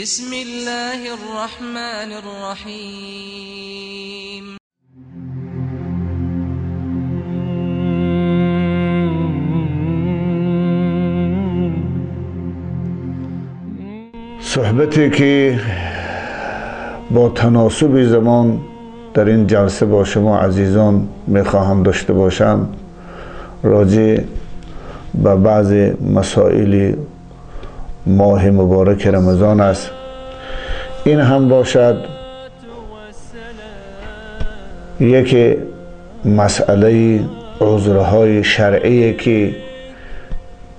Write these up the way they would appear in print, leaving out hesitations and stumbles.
بسم الله الرحمن الرحیم. صحبتی که با تناسب زمان در این جلسه با شما عزیزان میخواهم داشته باشم راجع به بعض مسائل ماه مبارک رمضان است. این هم باشد یک مسئله عذرهای شرعی که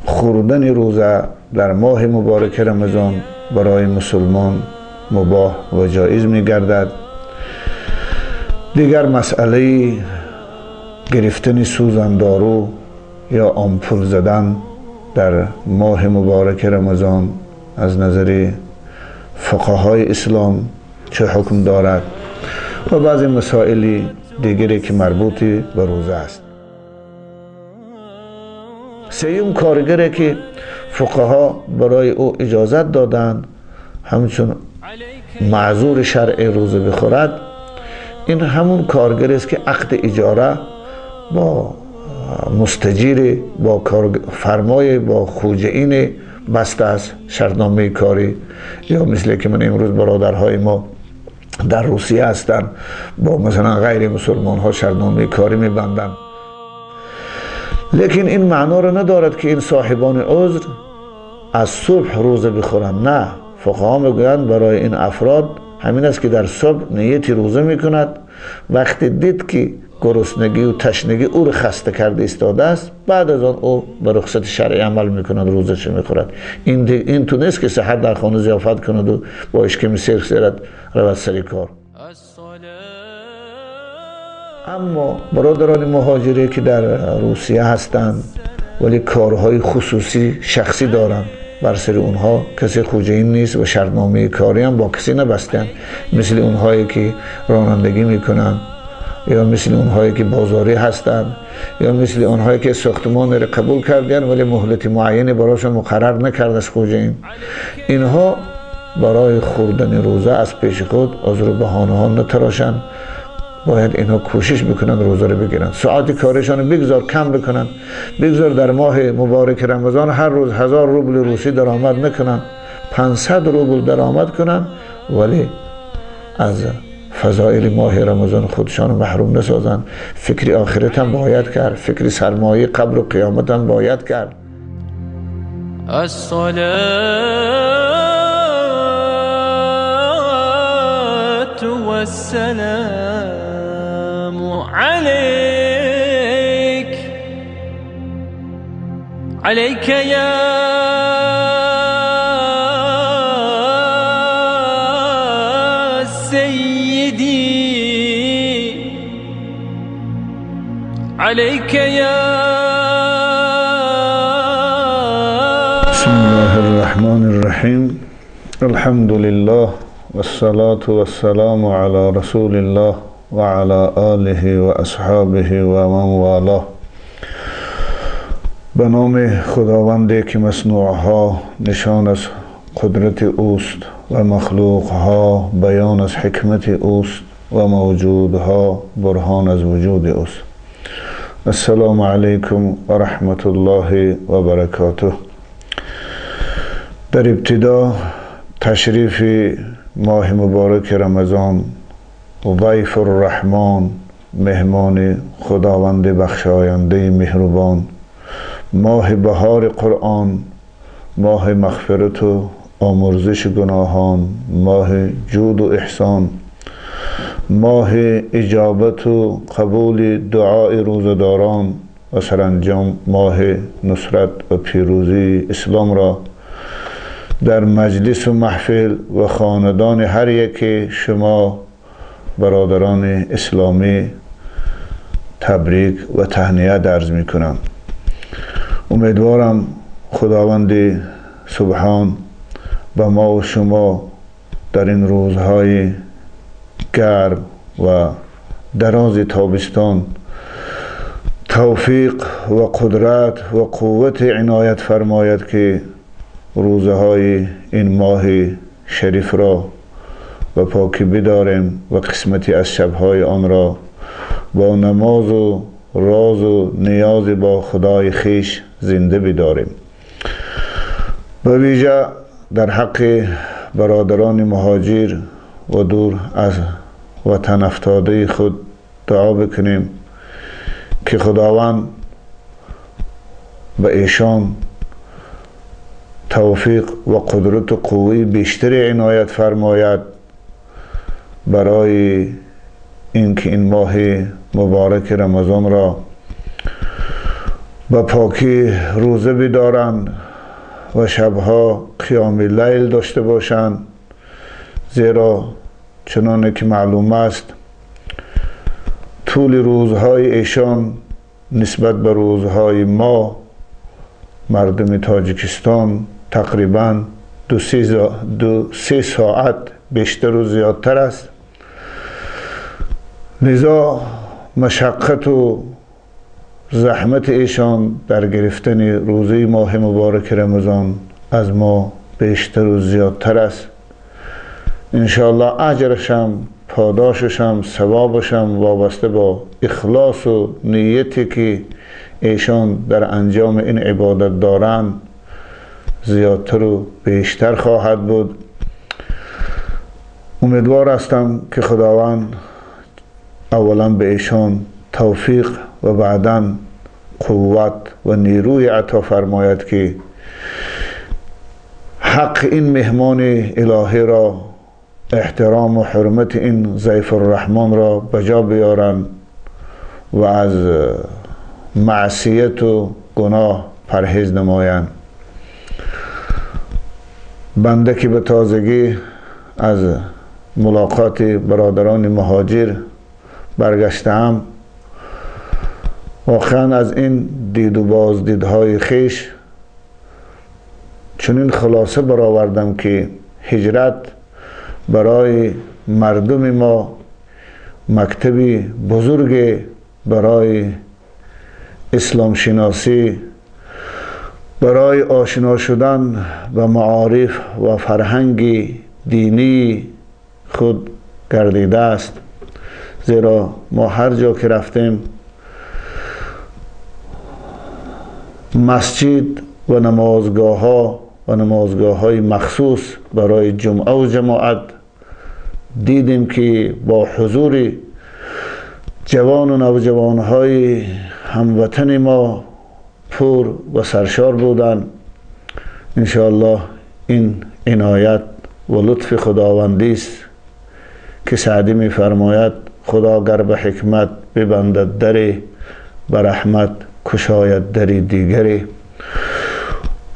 خوردن روزه در ماه مبارک رمضان برای مسلمان مباح و جایز می گردد. دیگر مسئله گرفتن سوزندارو یا آمپول زدن در ماه مبارک رمضان از نظر فقهای اسلام چه حکم دارد و بعضی مسائل دیگری که مربوط به روزه است. سیوم کارگری که فقها برای او اجازت دادند همچون معذور شرعی روزه بخورد، این همون کارگر است که عقد اجاره با مستجیر با فرمای با خوجین بسته است، شرطنامه کاری، یا مثل که من امروز برادرهای ما در روسیه هستند با مثلا غیر مسلمان ها شرطنامه کاری میبندند. لیکن این معنا را ندارد که این صاحبان عذر از صبح روزه بخورند. نه، فقها میگویند برای این افراد همین است که در صبح نیت روزه میکند، وقتی دید که گرسنگی و تشنگی او را خسته کرده ایستاده است، بعد از آن او به رخصت شرعی عمل میکند، روزه میخورد. این تو نیست که سحر در خانه ضیافت کند و با اشکم سرخ سرد رود سر کار. اما برادران مهاجری که در روسیه هستند ولی کارهای خصوصی شخصی دارند، بر سر اونها کسی خوجین نیست و شرطنامه کاری هم با کسی نبستند، مثل اونهایی که رانندگی میکنند، یا مثل اونهایی که بازاری هستند، یا مثل اونهایی که ساختمان را قبول کردن ولی مهلت معینی براشون مقرر نکرده است خوجین. اینها برای خوردن روزه از پیش خود عذر و بهانه ها نتراشند، باید اینها کوشش بکنند روزه رو بگیرند، ساعت کارشان بگذار کم بکنند، بگذار در ماه مبارک رمضان هر روز 1000 روبل روسی درآمد نکنند، 500 روبل درآمد کنند، ولی از فضائل ماه رمضان خودشان محروم نسازند. فکر آخرت هم باید کرد، فکر سرمایه قبر و قیامت هم باید کرد. الصلاة والسلام عليك يا عليك يا بسم الله الرحمن الرحيم. الحمد لله والصلاة والسلام على رسول الله وعلى آله وأصحابه ومن والاه. به نام خداوندی که مصنوعها نشان از قدرت اوست و مخلوقها بیان از حکمت اوست و موجودها برهان از وجود اوست. السلام علیکم و رحمت الله و برکاته. در ابتدا تشریف ماه مبارک رمضان، ضیف الرحمن، مهمان خداوند بخشاینده مهربان، ماه بهار قرآن، ماه مغفرت و آمرزش گناهان، ماه جود و احسان، ماه اجابت و قبول دعای روزداران و سرانجام ماه نصرت و پیروزی اسلام را در مجلس و محفل و خاندان هر یک شما برادران اسلامی تبریک و تهنیت عرض می کنم. امیدوارم خداوند سبحان به ما و شما در این روزهای گرم و دراز تابستان توفیق و قدرت و قوت عنایت فرماید که روزهای این ماه شریف را به پاکی بداریم و قسمتی از شبهای آن را با نماز و راز و نیاز با خدای خیش زنده بداریم. به ویژه در حق برادران مهاجر و دور از وطن افتاده خود دعا بکنیم که خداوند به ایشان توفیق و قدرت و قوی بیشتری عنایت فرماید برای اینکه این ماه مبارک رمضان را به پاکی روزه بدارند و شبها قیام لیل داشته باشند، زیرا چنانه که معلوم است طول روزهای ایشان نسبت به روزهای ما مردم تاجیکستان تقریبا 2-3 ساعت بیشتر و زیادتر است. لذا مشقت و زحمت ایشان در گرفتن روزه ماه مبارک رمضان از ما بیشتر و زیادتر است. انشاءالله اجرشم، پاداششم، ثوابشم وابسته با اخلاص و نیتی که ایشان در انجام این عبادت دارند زیادتر و بیشتر خواهد بود. امیدوار هستم که خداوند اولا به ایشان توفیق و بعداً قوت و نیروی عطا فرماید که حق این مهمان الهی را، احترام و حرمت این ضیف الرحمن را بجا بیارند و از معصیت و گناه پرهیز نمایند. بنده که به تازگی از ملاقات برادران مهاجر برگشتم، واقعا از این دید و بازدیدهای خیش چنین خلاصه برآوردم که هجرت برای مردم ما مکتبی بزرگ برای اسلام شناسی، برای آشنا شدن به معارف و فرهنگ دینی خود گردیده است. زیرا ما هر جا که رفتیم مسجد و نمازگاه های مخصوص برای جمعه و جماعت دیدیم که با حضور جوان و نوجوان های هموطن ما پر و سرشار بودند. انشاءالله این عنایت و لطف خداوندی است که سعدی می فرماید خدا گر به حکمت ببندد دری، به رحمت کشاید دری دیگری.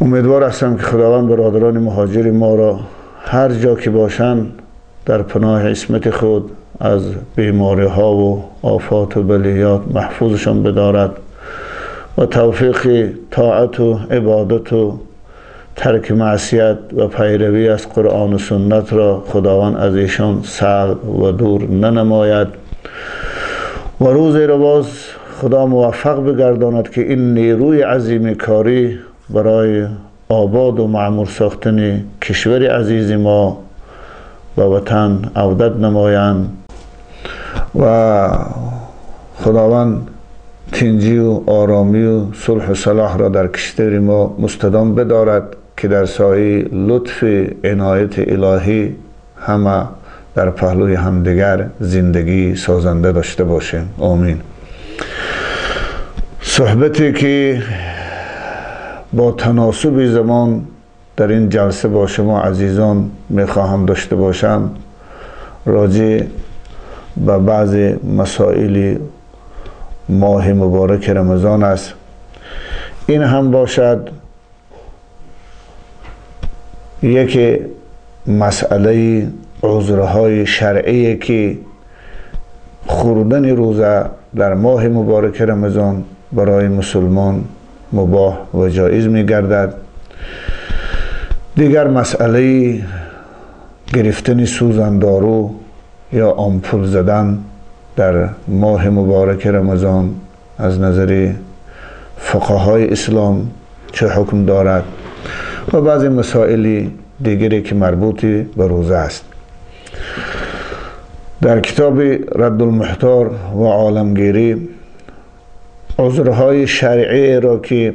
امیدوار هستم که خداوند برادران مهاجر ما را هر جا که باشند در پناه عصمت خود از بیماری ها و آفات و بلیات محفوظشان بدارد و توفیق طاعت و عبادت و ترک معصیت و پیروی از قرآن و سنت را خداوند از ایشان سلب و دور ننماید و روزی را باز خدا موفق بگرداند که این نیروی عظیم کاری برای آباد و معمور ساختن کشور عزیز ما و وطن عودت نمایند و خداوند تنجی و آرامی و صلح و صلاح را در کشور ما مستدام بدارد که در سایه لطف عنایت الهی همه در پهلوی همدیگر زندگی سازنده داشته باشیم. آمین. صحبتی که با تناسب زمان در این جلسه با شما عزیزان میخواهم داشته باشم راجع به بعض مسائل ماه مبارک رمضان است. این هم باشد یک مسئله عذرهای شرعی که خوردن روزه در ماه مبارک رمضان برای مسلمان مباح و جایز می گردد. دیگر مسئله گرفتن سوزندارو یا آمپول زدن در ماه مبارک رمضان از نظر فقهای اسلام چه حکم دارد و بعضی مسائل دیگری که مربوط به روزه است. در کتاب رد المحتار و عالمگیری عذرهای شرعی را که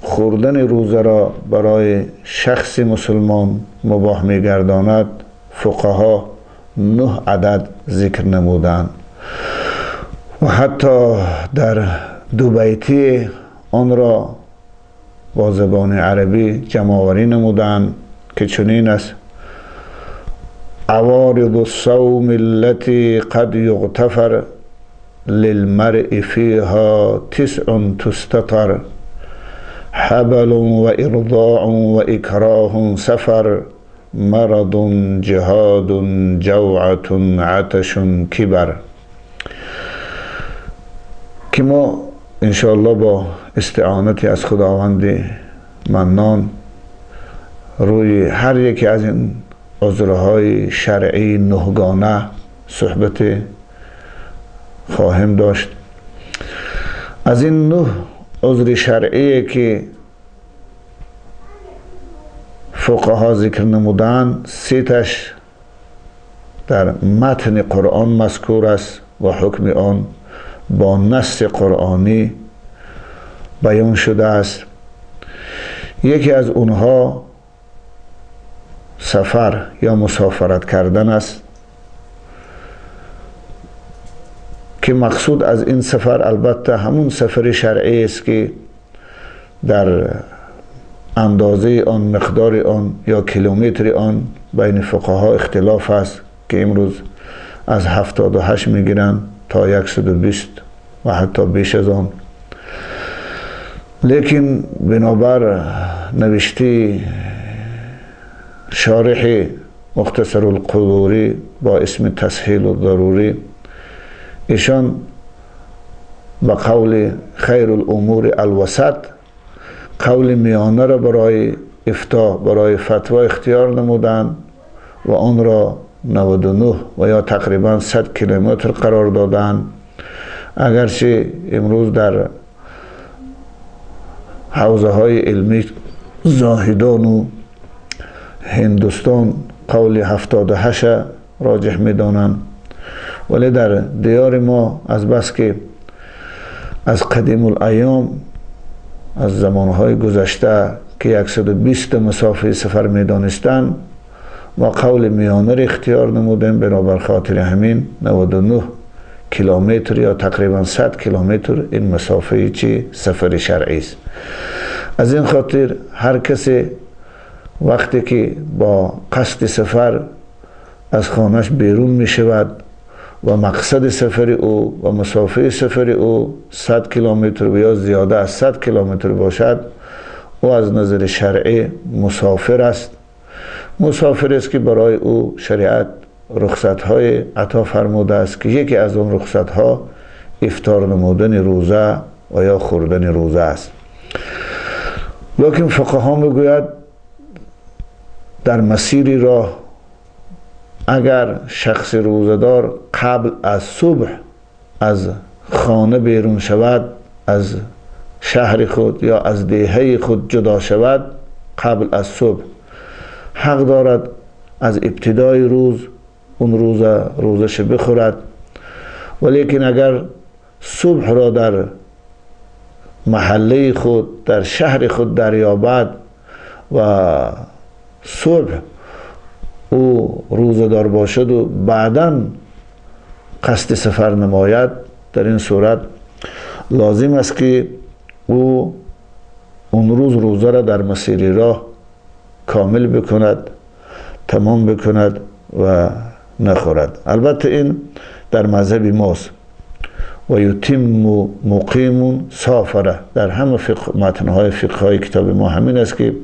خوردن روزه را برای شخص مسلمان مباح می‌گرداند فقها 9 عدد ذکر نمودند و حتی در 2 بیتی آن را با زبان عربی جمع‌آوری نمودند که چنین است: عوارض الصوم التي قد يغتفر للمرء فيها 9 تستطر حبل وإرضاع وإكراه سفر مرض جهاد جوعة عطش کبر. که ما انشاءالله با استعانتی از خداوند منان روی هر یکی از این عذرهای شرعی 9 گانه صحبت خواهیم داشت. از این 9 عذر شرعی که فقها ذکر نمودند 3 تاش در متن قرآن مذکور است و حکم آن با نص قرآنی بیان شده است. یکی از اونها سفر یا مسافرت کردن است که مقصود از این سفر البته همون سفر شرعی است که در اندازه آن، مقدار آن یا کیلومتر آن بین فقها اختلاف است که امروز از 78 میگیرن تا 120 و حتی بیش از آن. لیکن بنابر نوشته شارح مختصر القدوری با اسم تسهیل الضروری، ایشان با قول خیر الامور الوسط قول میانه را برای افتاء، برای فتوا اختیار نمودند و آن را 99 و یا تقریبا 100 کیلومتر قرار دادند. اگرچه امروز در حوزه های علمی زاهدان و هندوستان قول 78 راجح می دانند، ولی در دیار ما از بس که از قدیم الایام، از زمانهای گذشته که 120 مسافه سفر می دانستند و قول میانه را اختیار نمودیم، بنابر خاطر همین 99 کیلومتر یا تقریبا 100 کیلومتر این مسافه چی سفر شرعی است. از این خاطر هر کسی وقتی که با قصد سفر از خانهش بیرون می شود و مقصد سفر او و مسافه سفر او 100 کیلومتر و یا زیاده از 100 کیلومتر باشد، او از نظر شرعی مسافر است. مسافر است که برای او شریعت رخصت‌های عطا فرموده است که یکی از اون رخصت‌ها افطار نمودن روزه و یا خوردن روزه است. لیکن فقها میگوید در مسیر راه اگر شخص روزدار قبل از صبح از خانه بیرون شود، از شهر خود یا از دهه خود جدا شود قبل از صبح، حق دارد از ابتدای روز اون روزش بخورد. ولیکن اگر صبح را در محله خود، در شهر خود دریابد و صبح او روزدار باشد و بعداً قصد سفر نماید، در این صورت لازم است که او اون روز روزه را در مسیر راه کامل بکند، تمام بکند و نخورد. البته این در مذهب ماست و یتم مقیم سافره، در همه متنهای فقهی کتاب ما همین است که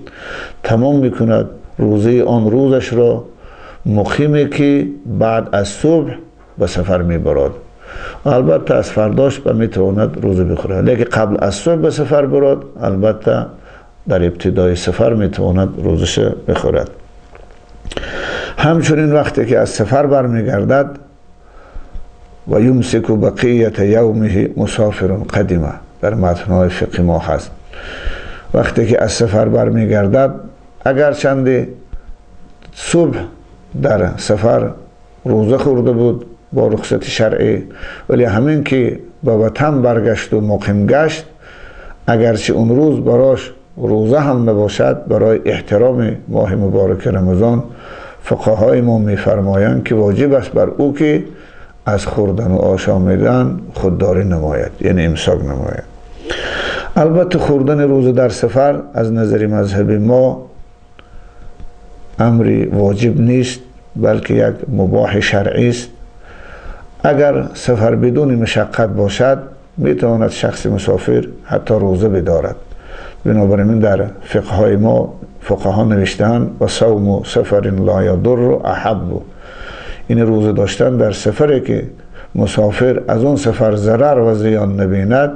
تمام میکند روزه آن روزش را، مقیمی که بعد از صبح به سفر میبرد. البته از فرداش میتواند روزه بخورد، لیکن قبل از صبح به سفر برد البته در ابتدای سفر میتواند روزش بخورد. همچنین وقتی که از سفر برمیگردد و یمسک بقیت یومه مسافر قدیمه، در متنهای فقهی ما هست. وقتی که از سفر برمیگردد اگر چند صبح در سفر روزه خورده بود با رخصت شرعی، ولی همین که به وطن برگشت و مقیم گشت، اگرچه اون روز براش روزه هم نباشد، برای احترام ماه مبارک رمضان فقهای ما میفرمایند که واجب است بر او که از خوردن و آشامیدن خودداری نماید، یعنی امساک نماید. البته خوردن روزه در سفر از نظر مذهب ما امری واجب نیست، بلکه یک مباح شرعی است. اگر سفر بدون مشقت باشد میتواند شخص مسافر حتی روزه بدارد. بنابراین در فقهای ما فقها نوشتند و صوم سفر لا یضر احب، این روزه داشتن در سفری که مسافر از اون سفر ضرر و زیان نبیند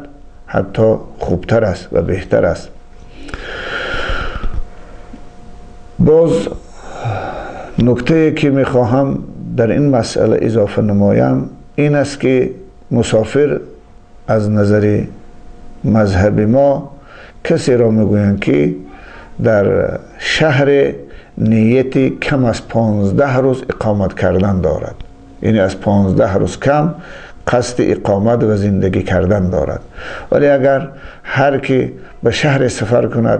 حتی خوبتر است و بهتر است. باز نکته که میخواهم در این مسئله اضافه نمایم این است که مسافر از نظر مذهب ما کسی را میگویند که در شهر نیتی کم از 15 روز اقامت کردن دارد، یعنی از 15 روز کم قصد اقامت و زندگی کردن دارد. ولی اگر هر کی به شهر سفر کند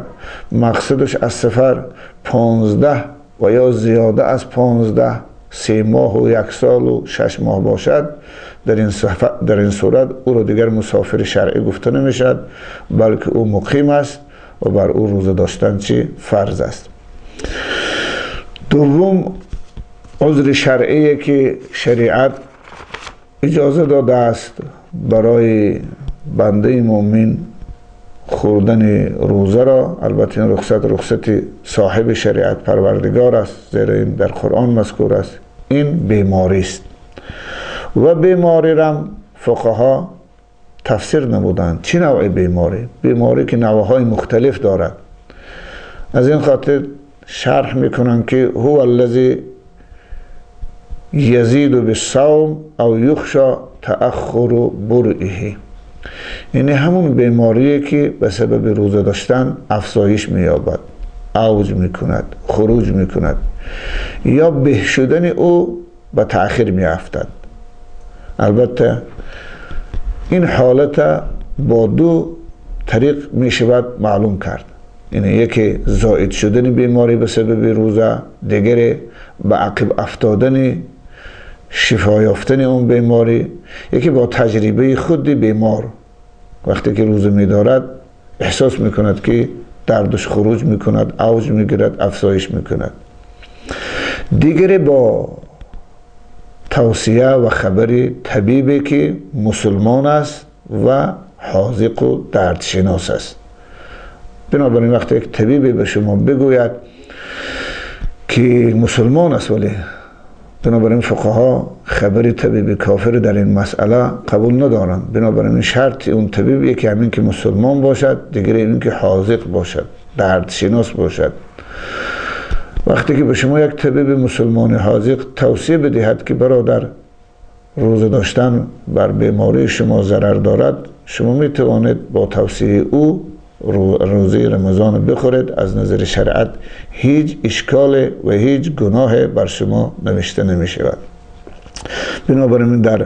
مقصدش از سفر 15 و یا زیاده از 15 3 ماه و 1 سال و 6 ماه باشد، در این صورت او را دیگر مسافر شرعی گفته نمیشد، بلکه او مقیم است و بر او روزه داشتن چی فرض است. دوم، عذر شرعی که شریعت اجازه داده است برای بنده مؤمن خوردن روزه را، البته این رخصت صاحب شریعت پروردگار است، زیرا این در قرآن مذکور است، این بیماری است. و بیماری را فقها تفسیر نمودند. چه نوع بیماری؟ بیماری که نوعهای مختلف دارد. از این خاطر شرح میکنند که هو الذی یزید بالصوم او یخشى تأخر برئه، یعنی همون بیماریه که به سبب روزه داشتن افزایش مییابد، اوج میکند، خروج میکند، یا به شدن او به تأخیر میافتد. البته این حالت با 2 طریق میشود معلوم کرد، یعنی یکی زائد شدن بیماری به سبب روزه، دیگری به عقب افتادن شفا یافتن اون بیماری. یکی با تجربه خود بیمار وقتی که روزه می‌دارد احساس می‌کند که دردش خروج می‌کند، اوج می‌گیرد، افزایش می‌کند. دیگری با توصیه و خبر طبیبی که مسلمان است و حاذق و دردشناس است. بنابراین وقتی یک طبیبی به شما بگوید که مسلمان است، ولی بنابراین فقها خبر طبیب کافر در این مسئله قبول ندارند. بنابراین شرط اون طبیب یکی همین که مسلمان باشد، دیگر این که حاذق باشد، دردشناس باشد. وقتی که به شما یک طبیب مسلمان حاذق توصیه بدهد که برادر روزه داشتن بر بیماری شما ضرر دارد، شما می توانید با توصیه او روزه رمضان بخورید. از نظر شریعت هیچ اشکال و هیچ گناه بر شما نوشته نمی شود. بنابراین در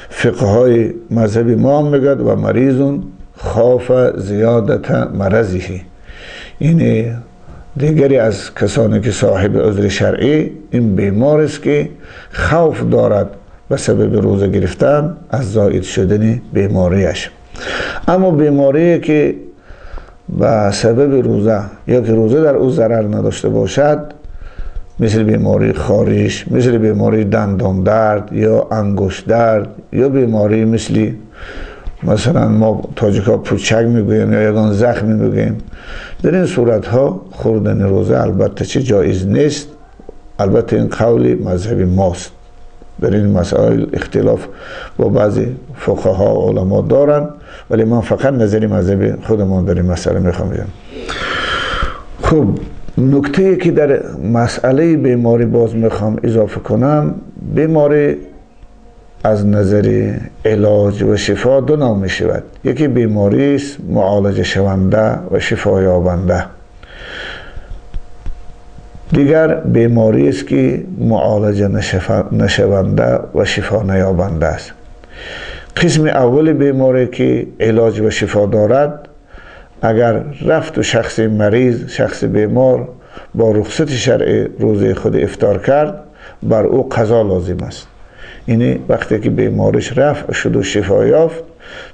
فقهای مذهبی ما هم میگد و مریضون خاف زیادت مرضه، یعنی دیگری از کسانی که صاحب عذر شرعی این بیمار است که خوف دارد به سبب روزه گرفتن از زائد شدن بیماریش. اما بیماری که به سبب روزه یا که روزه در او ضرر نداشته باشد، مثل بیماری خارش، مثل بیماری دندان درد یا انگشت درد، یا بیماری مثلا ما تاجیکا پوچک میگویم یا یگان زخم میگویم، در این صورت ها خوردن روزه البته چه جایز نیست. البته این قول مذهبی ماست. در این مسائل اختلاف با بعضی فقها و علما دارن، ولی من فقط نظری مذهبی خودمان در این مسئله میخوام بگم. خب نکته که در مسئله بیماری باز میخوام اضافه کنم، بیماری از نظر علاج و شفا 2 نوع می شود. یکی بیماری است معالجه شونده و شفا یابنده. دیگر بیماری است که معالجه نشونده و شفا نیابنده است. قسم اول بیماری که علاج و شفا دارد، اگر رفت و شخص مریض، شخص بیمار با رخصت شرعی روزه خود افطار کرد، بر او قضا لازم است. یعنی وقتی که بیمارش رفع شد و شفا یافت،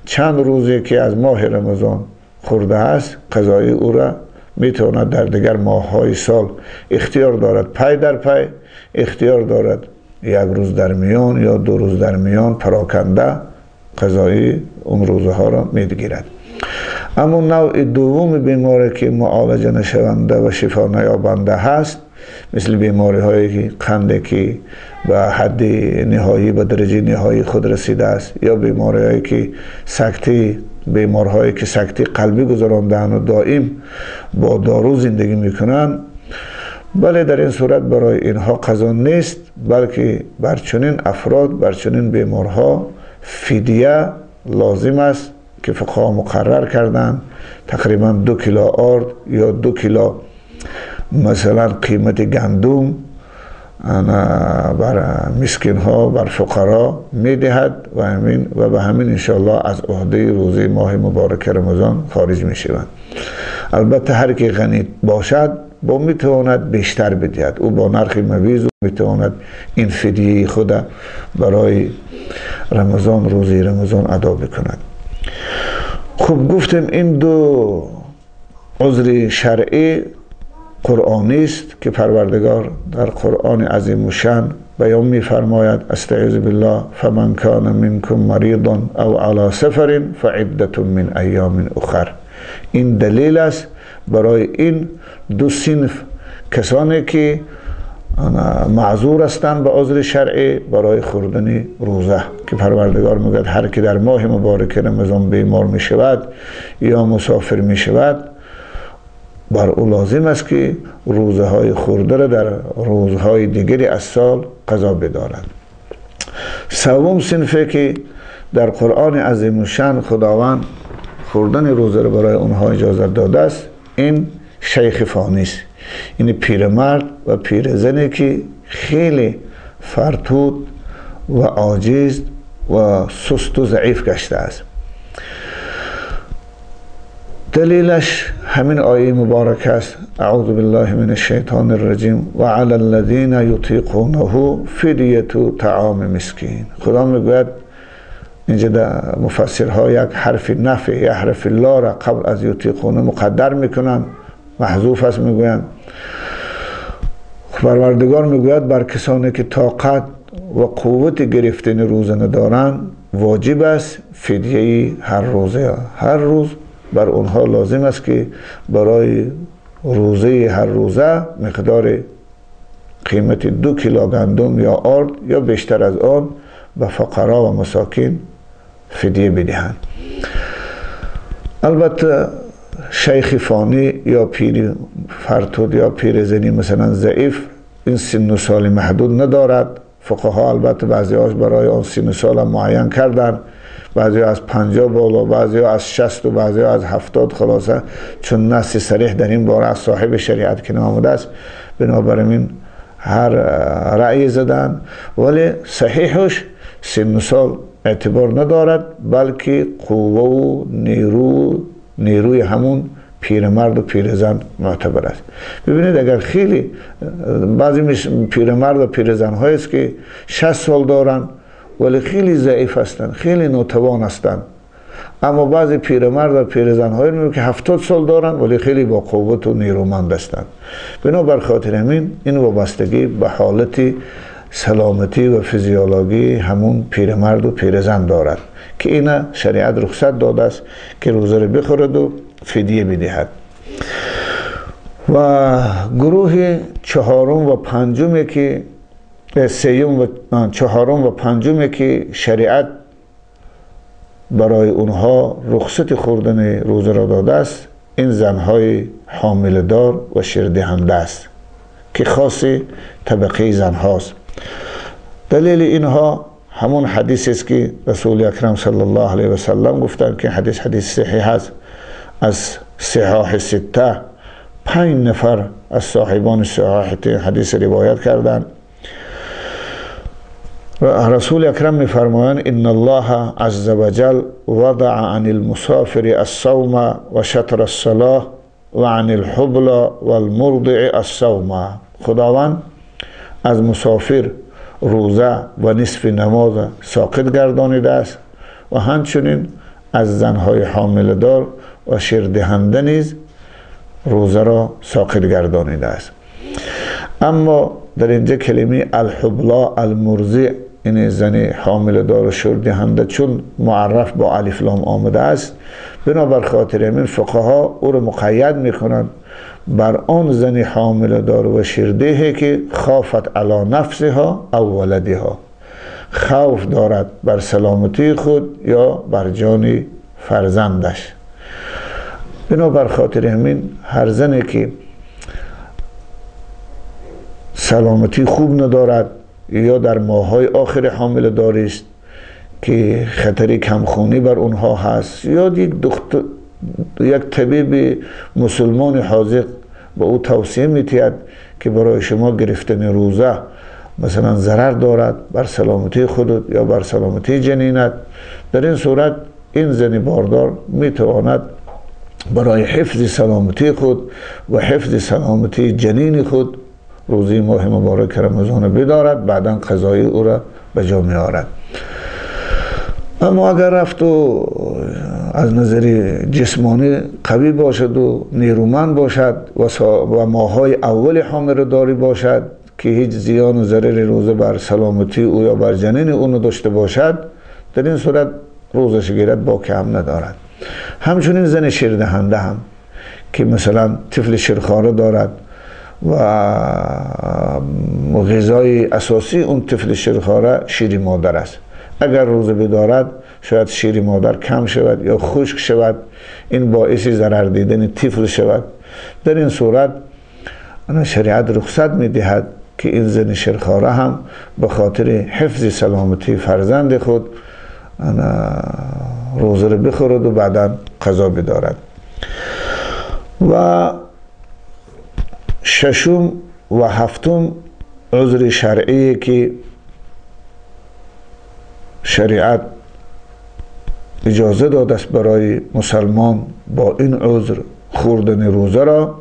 چند روزی که از ماه رمضان خورده است، قضای او را میتواند در دیگر ماه‌های سال اختیار دارد، پی در پی اختیار دارد، یک روز در میان یا 2 روز در میان پراکنده قضای اون روزه ها را میگیرد. اما نوع دوم بیماری که معالجه نشونده و شفا نیابنده هست، مثل بیماری هایی که قند که به حد نهایی، به درجه نهایی خود رسیده است، یا بیماری هایی که سکته، بیمارهایی که سکته قلبی گذراندن و دائم با دارو زندگی میکنن، بله در این صورت برای اینها قضا نیست، بلکه بر چنین افراد، بر چنین بیمارها فدیه لازم است که فقها مقرر کردن. تقریبا 2 کیلو آرد یا 2 کیلو مثلا قیمت گندم بر مسکین ها، بر فقرا میدهد و به همین انشاءالله از عهده روزه ماه مبارک رمضان خارج میشوند. البته هر که غنی باشد با میتواند بیشتر بدهد، او با نرخ مویز میتواند این فدیه خود برای رمضان، روزه رمضان ادا بکند. خب گفتم این 2 عذر شرعی قرآنی است که پروردگار در قرآن عظیم و شان بیان می‌فرماید: استعوذ بالله فمن کان منکم مریضا او علی سفر فعدة من ایام اخر. این دلیل است برای این 2 صنف کسانی که معذور هستند به عذر شرعی برای خوردن روزه، که پروردگار میگوید هر که در ماه مبارک رمضان بیمار می شود یا مسافر می شود، بر او لازم است که روزه های خورده را در روزهای دیگری از سال قضا بدارد. سوم صنفی که در قرآن عظیم الشان خداوند خوردن روزه را برای اونها اجازه داده است، این شیخ فانی است. این پیرمرد و پیرزنی که خیلی فرتود و عاجز و سست و ضعیف گشته است. دلیلش همین آیه مبارک است: اعوذ بالله من الشیطان الرجیم و علی الذین یطیقونه فدیة طعام مسکین. خدا میگوید اینجا در مفسرها یک حرف نفی، یک حرف لا را قبل از یطیقونه مقدر میکنن، محذوف است، میگویند پروردگار میگوید بر کسانی که طاقت و قوت گرفتن روزه ندارند واجب است فدیه هر روزه. هر روز بر اونها لازم است که برای روزه هر روزه مقدار قیمت 2 کیلو گندم یا آرد یا بیشتر از آن به فقرا و مساکین فدیه بدهند. البته شیخ فانی یا پیر فرتود یا پیر زنی مثلا ضعیف این سن و سال محدود ندارد. فقها البته بعضی هاش برای آن سن و سال معین کردن، بعضی از 50 بالا، بعضی از 60 و بعضی از 70. خلاصه چون نص صریح در این باره از صاحب شریعت که آمده است، بنابراین هر رأی زدن، ولی صحیحش سن و سال اعتبار ندارد، بلکه قوه و نیروی همون پیرمرد و پیرزن معتبر است. ببینید اگر خیلی بعضی پیرمرد و پیرزن هایی است که 60 سال دارند ولی خیلی ضعیف هستند، خیلی ناتوان هستند، اما بعضی پیرمرد و پیرزن هایی که 70 سال دارند ولی خیلی با قوت و نیرومند هستند. بنابر خاطر این وابستگی به حالت سلامتی و فیزیولوژی همون پیرمرد و پیرزن دارد که اینا شریعت رخصت داده است که روزه را بخورد و فدیه بدهد. و گروه چهارم و پنجمی که چهارم و پنجمی که شریعت برای اونها رخصت خوردن روزه را داده است، این زنهای حامل دار و شیردهنده است که خاص طبقه زن هاست. دلیل اینها همون حدیث است که رسول اکرم صلی الله علیه و سلم گفتند که حدیث صحیح است از صحاح 6 5 نفر از صاحبان صحاحت حدیث روایت کردند. رسول اکرم میفرمایند ان الله عز وجل وضع عن المسافر الصوم و شطر الصلاه و عن الحبل والمرضع الصوم. خداوند از مسافر روزه و نصف نماز ساقط گردانیده است و همچنین از زنهای حامل دار و شیردهنده نیز روزه را ساقط گردانیده است. اما در اینجا کلمه الحبلا المرضع، این زن حامل دار و شیردهنده چون معرف با الف لام آمده است، بنابر خاطر همین فقها او را مقید میکنند بر آن زن حامل دار و شیردهی که خافت علی نفسها او ولدها، خوف دارد بر سلامتی خود یا بر جان فرزندش. بنابر خاطر همین هر زنی که سلامتی خوب ندارد یا در ماه‌های آخر حامل داری است که خطر کمخونی بر اونها هست، یا یک طبیب مسلمان حاذق به او توصیه می‌دهد که برای شما گرفتن روزه مثلا ضرر دارد بر سلامتی خودت یا بر سلامتی جنینت، در این صورت این زن باردار میتواند برای حفظ سلامتی خود و حفظ سلامتی جنین خود روزی ماه مبارک رمضان بدارد، بعدا قضای او را به جا می‌آورد. اما اگر رفت و از نظر جسمانی قوی باشد و نیرومند باشد و ماهای اول حامل داری باشد که هیچ زیان و ضرر روزه بر سلامتی او یا بر جنین اونو داشته باشد، در این صورت روزش گیرد باکی هم ندارد. همچنین زن شیردهنده هم که مثلا طفل شیرخواره دارد و غذای اساسی اون طفل شیرخواره شیر مادر است، اگر روزه بدارد شاید شیر مادر کم شود یا خشک شود، این باعث ضرر دیدن طفل شود. در این صورت شریعت رخصت می‌دهد که این زن شیرخواره هم به خاطر حفظ سلامتی فرزند خود روزه رو بخورد و بعدا قضا بدارد. و ششم و هفتم عذر شرعی که شریعت اجازه داده است برای مسلمان با این عذر خوردن روزه را،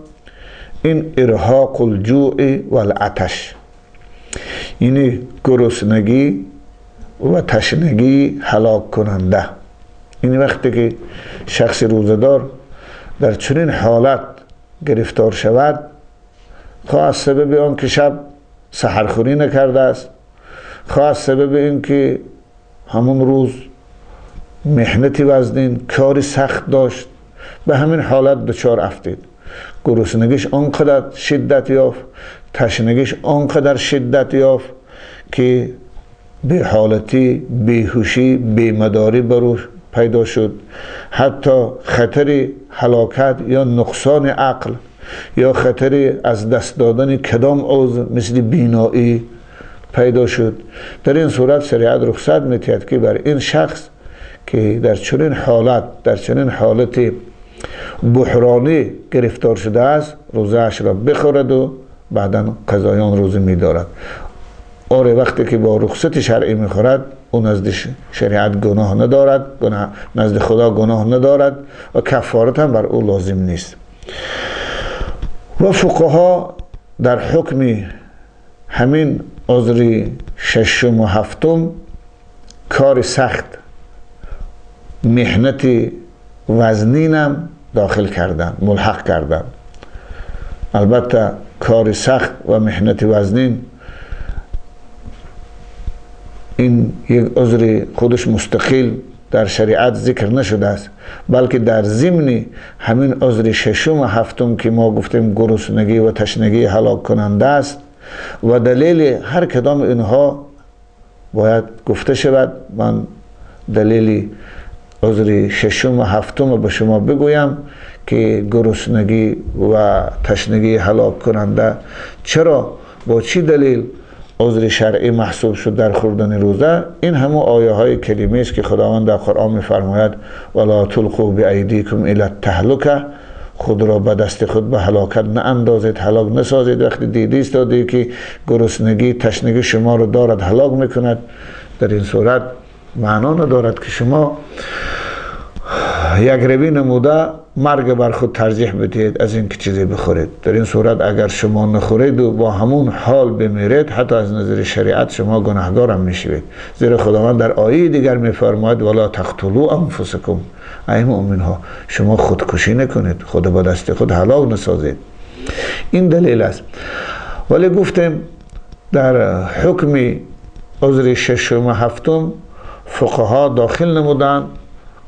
این ارهاق الجوع و العطش، یعنی گرسنگی و تشنگی هلاک کننده. این وقتی که شخص روزه‌دار در چنین حالت گرفتار شود، خواه از سبب آن که شب سحرخوری نکرده است، خواه از سبب این که همون روز محنتی وزنین کاری سخت داشت، به همین حالت دچار افتید، گرسنگیش آنقدر شدت یافت، تشنگیش آنقدر شدت یافت که به حالتی بیهوشی بیمداری بروش پیدا شد، حتی خطر هلاکت یا نقصان عقل یا خطر از دست دادن کدام عضو مثل بینایی پیدا شد. در این صورت شریعت رخصت می‌دهد که بر این شخص که در چنین حالت، در چنین حالت بحرانی گرفتار شده است، روزه اش را بخورد و بعدا قضایان روزه می‌دارد. آره وقتی که با رخصت شرعی می‌خورد، اون نزد شریعت گناه ندارد، نزد خدا گناه ندارد و کفارت هم بر او لازم نیست. و فقها در حکم همین عذر ششم و هفتم کار سخت، محنت وزنین هم داخل کردن، ملحق کردن. البته کار سخت و محنت وزنین این یک عذر خودش مستقل در شریعت ذکر نشده است، بلکه در ضمن همین عذر ششم و هفتم که ما گفتیم گرسنگی و تشنگی هلاک کننده است و دلیل هر کدام اینها باید گفته شود. من دلیل عذر ششم و هفتم به شما بگویم که گرسنگی و تشنگی هلاک کننده چرا با چی دلیل عذر شرعی محسوب شد در خوردن روزه. این همون آیه های کریمه است که خداوند در قرآن می‌فرماید ولا تلقوا بایدیکم الی التهلکه خود را به دست خود به هلاکت نه اندازید، هلاک نسازید. وقتی دیدی ایستاده که گرسنگی تشنگی شما رو دارد هلاک میکند، در این صورت معنا ندارد که شما یک روی نموده مرگ بر خود ترجیح بدهید از این که چیزی بخورید. در این صورت اگر شما نخورید و با همون حال بمیرید، حتی از نظر شریعت شما گناهگار هم میشوید، زیرا خداوند در آیه دیگر میفرماید ولا تقتلوا انفسکم، ای مؤمن ها شما خودکشی نکنید، خود با دست خود هلاک نسازید. این دلیل است. ولی گفتیم در حکم عذر ششم و هفتم فقها داخل نمودند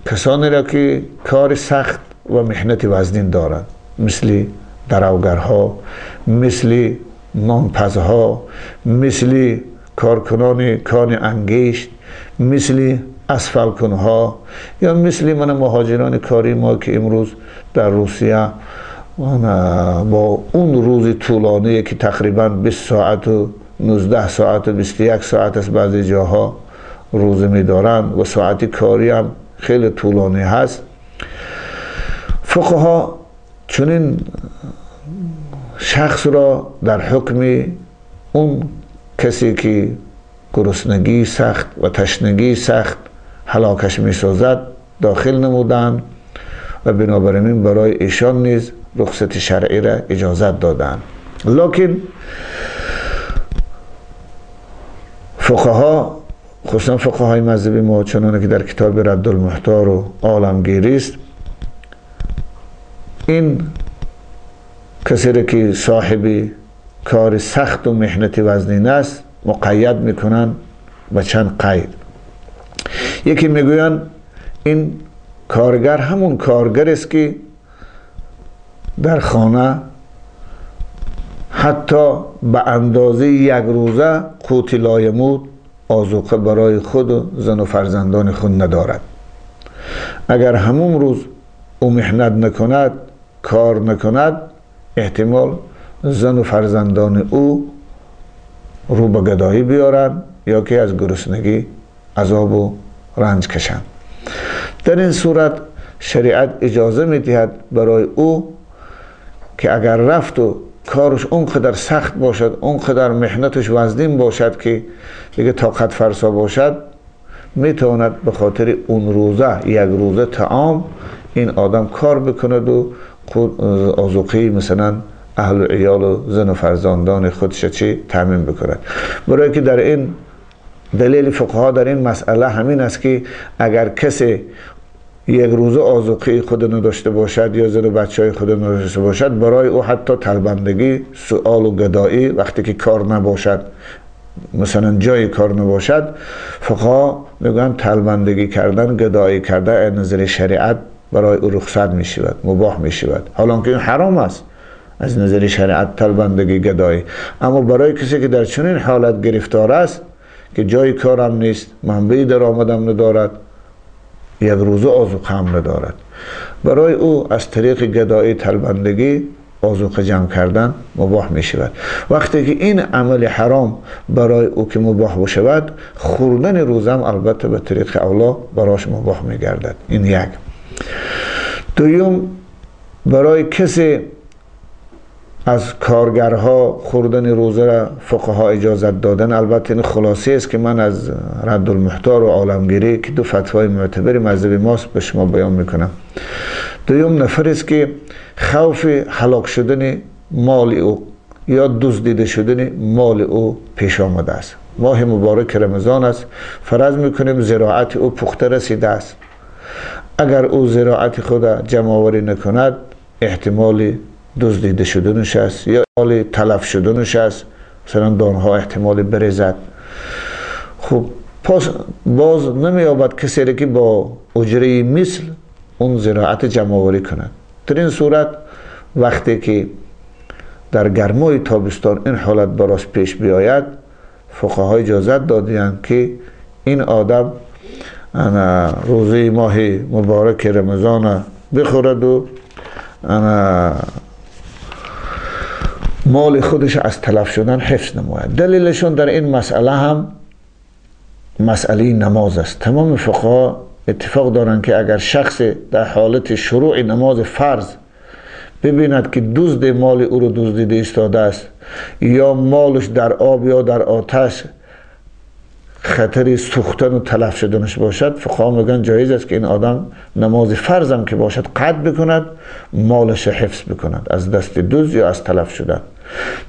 کسانی را که کار سخت و محنت وزنین دارند، مثل دروگرها، مثل نانپزها، مثل کارکنان کان انگشت، مثل اسفلکنها، یا مثل من مهاجران کاری ما که امروز در روسیه با اون روز طولانی که تقریبا 20 ساعت و 19 ساعت و 21 ساعت است بعضی جاها روزه می دارند و ساعت کاری هم خیلی طولانی هست. فقها چنین شخص را در حکم اون کسی که گرسنگی سخت و تشنگی سخت هلاکش می سازد داخل نمودند و بنابراین برای ایشان نیز رخصت شرعی را اجازت دادند. لکن فقها، خصوصا فقهای مذهبی ما، چنانه که در کتاب رد المحتار و عالمگیری است، این کسی را که صاحب کار سخت و محنت وزنین است مقید میکنن به چند قید. یکی میگویند این کارگر همون کارگر است که در خانه حتی به اندازه یک روزه قوت لایمود آذوقه برای خود و زن و فرزندان خود ندارد. اگر همون روز او محنت نکند، کار نکند، احتمال زن و فرزندان او رو به گدایی بیارند یا که از گرسنگی عذاب و رنج کشند. در این صورت شریعت اجازه میدهد برای او که اگر رفت و کارش اونقدر سخت باشد، اونقدر محنتش وزنین باشد که دیگه طاقت فرسا باشد، میتواند به خاطر اون روزه، یک روزه طعام، این آدم کار بکند و آذوقه مثلا اهل و عیال و زن و فرزندان خودش چی تامین بکند. برای که در این دلیل فقها در این مسئله همین است که اگر کسی یک روزه آذوقه خود نداشته باشد یا زن و بچه های خود نداشته باشد، برای او حتی طلبندگی، سؤال و گدایی وقتی که کار نباشد، مثلا جای کار نباشد، فقها میگن طلبندگی کردن، گدایی کردن از نظر شریعت برای او رخصت می شود، مباح می شود، حالا که این حرام است از نظر شریعت طلبندگی گدایی. اما برای کسی که در چنین حالت گرفتار است که جای کارم نیست، منبع درآمدم ندارد، یک روزه آذوقه هم ندارد، برای او از طریق گدایی طلبندگی آذوقه جمع کردن مباح می شود. وقتی که این عمل حرام برای او که مباح بشود، خوردن روزه هم البته به طریق اولا برایش مباح می گردد. این یک. دوم، برای کسی از کارگرها خوردن روزه را فقها اجازت دادن. البته این خلاصه است که من از رد المحتار و عالمگیری که دو فتوای معتبر مذهب ماست به شما بیان میکنم. دوم نفر است که خوف هلاک شدن مال او یا دزدیده شدن مال او پیش آمده است. ماه مبارک رمضان است، فرض میکنیم زراعت او پخته رسیده است. اگر او زراعت خود جمع آوری نکند، احتمال دزدیده شدنش است یا احتمال تلف شدنش است، مثلا دانها احتمال بریزد. خب پس باز نمیابد کسی که با اجره مثل اون زراعت جمع آوری کند. در این صورت وقتی که در گرمای تابستان این حالت براش پیش بیاید، فقها اجازت دادند که این آدم روزه ماه مبارک رمضان بخورد و مال خودش از تلف شدن حفظ نماید. دلیلشون در این مسئله هم مسئله نماز است. تمام فقها اتفاق دارند که اگر شخص در حالت شروع نماز فرض ببیند که دزد مال او رو دزدیده ایستاده است یا مالش در آب یا در آتش خطری سوختن و تلف شدنش باشد، فقها میگن جایز است که این آدم نماز فرضم که باشد قطع بکند، مالش حفظ بکند از دست دزد یا از تلف شدن.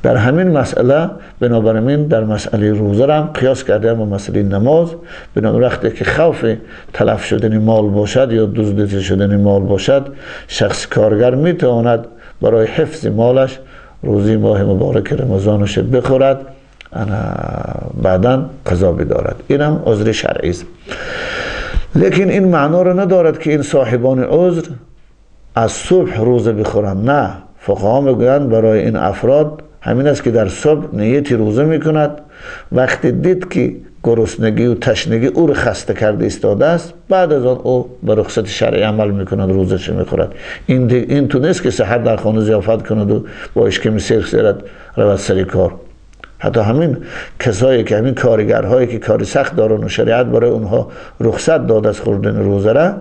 در همین مسئله بنابراین در مسئله روزه را هم قیاس کرده با مسئله نماز. بنابراین وقتی که خوف تلف شدن مال باشد یا دزدیده شدن مال باشد، شخص کارگر میتواند برای حفظ مالش روزی ماه مبارک رمضانش بخورد، بعدا قضا بدارد. این هم عذر شرعی است. لیکن این معنا را ندارد که این صاحبان عذر از صبح روزه بخورند. نه، فقها میگویند برای این افراد همین است که در صبح نیت روزه میکند، وقتی دید که گرسنگی و تشنگی او را خسته کرده ایستاده است، بعد از آن او به رخصت شرعی عمل میکند، روزش میخورد. این تو نیست که سحر در خانه ضیافت کند و با اشکمی سرد رود سر کار. حتی همین کسایی که همین کارگرهایی که کاری سخت دارن و شریعت برای اونها رخصت داده از خوردن روزه را،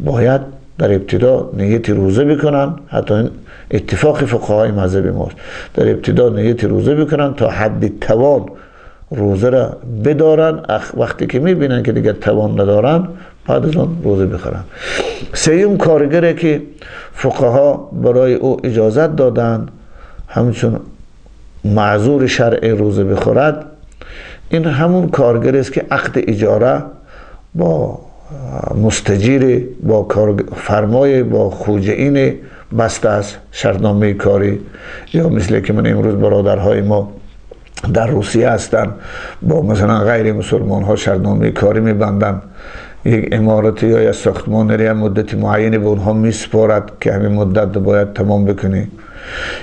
باید در ابتدا نیت روزه بکنن. حتی این اتفاق فقهای مذهب ماست، در ابتدا نیت روزه بکنن تا حد توان روزه را بدارن. وقتی که میبینن که دیگر توان ندارن، بعد از آن روزه بخورن. سیوم کارگره که فقها برای او اجازت دادن همچون معذور شرعی روزه بخورد، این همون کارگر است که عقد اجاره با مستجیر، با فرمای، با خوجین بسته است، شرطنامه کاری. یا مثل که من امروز برادرهای ما در روسیه هستن با مثلا غیر مسلمان ها شرطنامه کاری میبندن، یک امارت یا ساختمان را مدت معینی به اونها میسپارد که همین مدت باید تمام بکنی.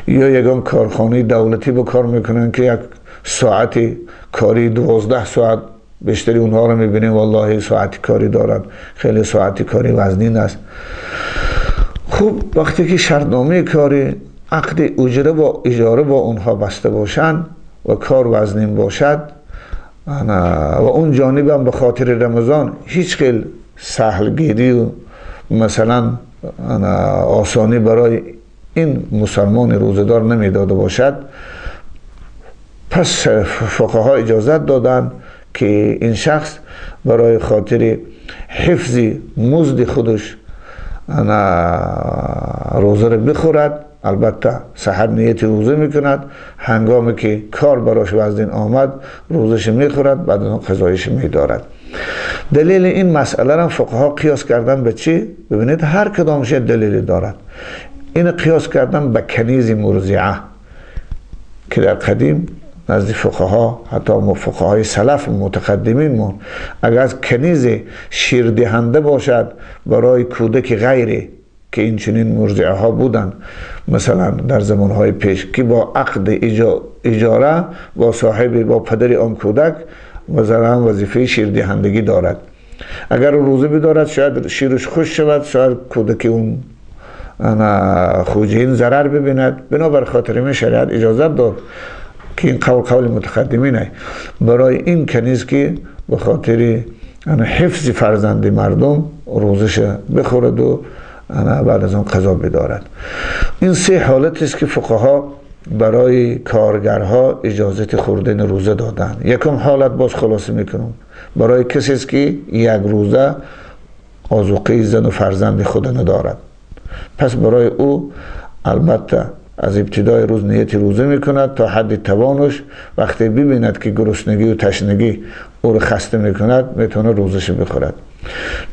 یا یگان کارخانه دولتی با کار میکنن که یک ساعت کاری 12 ساعت، بیشتری اونها رو میبینیم والله ساعت کاری دارن، خیلی ساعت کاری وزنین است. خوب، وقتی که شرطنامه کاری عقد اجاره با اونها بسته باشن و کار وزنین باشد و اون جانب هم به خاطر رمضان هیچ خیلی سهلگیری و مثلا آسانی برای این مسلمان روزدار نمیداده باشد، پس فقها اجازت دادن که این شخص برای خاطر حفظ مزد خودش روزه را بخورد. البته سحر نیت روزه میکند، هنگامی که کار براش وزن آمد روزش میخورد، بعد اون قضایش میدارد. دلیل این مسئله را فقها قیاس کردن به چی؟ ببینید هر کدامش دلیلی دارد. این قیاس کردن به کنیز مرضعه که در قدیم نزد فقها، حتی فقهای سلف متقدمین مون، اگر از کنیز شیر دهنده باشد برای کودک غیری که این چنین مرضعه ها بودن مثلا در زمانهای پیش که با عقد اجاره با صاحب، با پدر آن کودک مثلا وظیفه شیر دهندگی دارد، اگر روزه بدارد شاید شیرش خوش شود، شاید کودک اون خوجین ضرر ببیند. بنابر خاطر این شریعت اجازت داد که این قول متقدمینه برای این کنیز که به خاطر حفظ فرزند مردم روزش بخورد و بعد از آن قضا بدارد. این سه حالت است که فقها برای کارگرها اجازت خوردن روزه دادن. یکم حالت باز خلاصه میکنم، برای کسی است که یک روزه آذوقه زن و فرزند خود ندارد، پس برای او البته از ابتدای روز نیت روزه میکند تا حد توانش، وقتی ببیند که گرسنگی و تشنگی او رو خسته میکند میتونه روزش بخورد.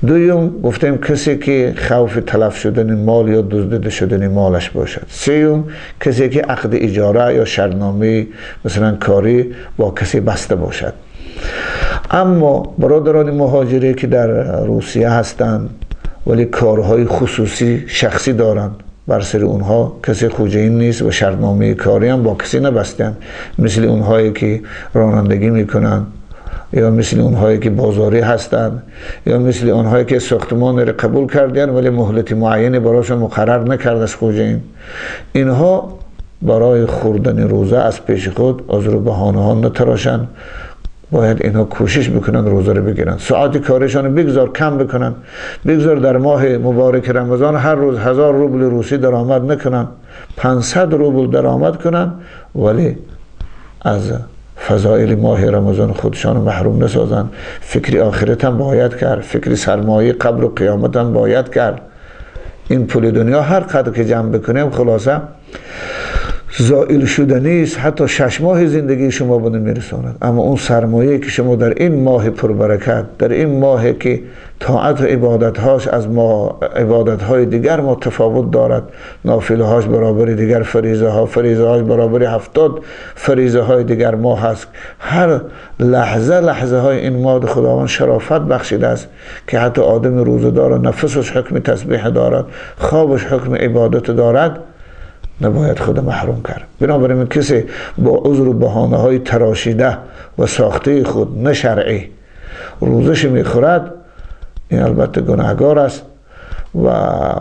دوم گفتیم کسی که خوف تلف شدن مال یا دزدیده شدن مالش باشد. سوم کسی که عقد اجاره یا شرطنامه مثلا کاری با کسی بسته باشد. اما برادران مهاجری که در روسیه هستند ولی کارهای خصوصی شخصی دارند، بر سر اونها کسی خوجین نیست و شرطنامه کاری هم با کسی نبستن، مثل اونهایی که رانندگی میکنن، یا مثل اونهایی که بازاری هستند، یا مثل اونهایی که ساختمان را قبول کردن ولی مهلت معینی براشون مقرر نکرده از خوجین. اینها برای خوردن روزه از پیش خود عذر و بهانه ها نتراشن، باید اینا کوشش بکنن روزه رو بگیرن، ساعت کارشان بگذار کم بکنن، بگذار در ماه مبارک رمضان هر روز 1000 روبل روسی درآمد نکنن، 500 روبل درآمد کنن، ولی از فضائل ماه رمضان خودشان محروم نسازن. فکر آخرت هم باید کرد، فکر سرمایه قبر و قیامت هم باید کرد. این پول دنیا هر قدر که جمع بکنیم خلاصه زائل شدنی است، حتی 6 ماه زندگی شما به نمیرساند. اما اون سرمایه که شما در این ماه پربرکت، در این ماه که طاعت و عبادت هاش از عبادت های دیگر متفاوت دارد، نافله هاش برابر دیگر فریضه هاش برابر 70 فریضه های دیگر ماه هست. هر لحظه های این ماه خداوند شرافت بخشیده است که حتی آدم روزه دار نفسش حکم تسبیح دارد، خوابش حکم عبادت دارد، نباید خود محروم کرد. بنابراین کسی با عذر و بهانه های تراشیده و ساخته خود نه شرعی روزش میخورد، این البته گناهگار است. و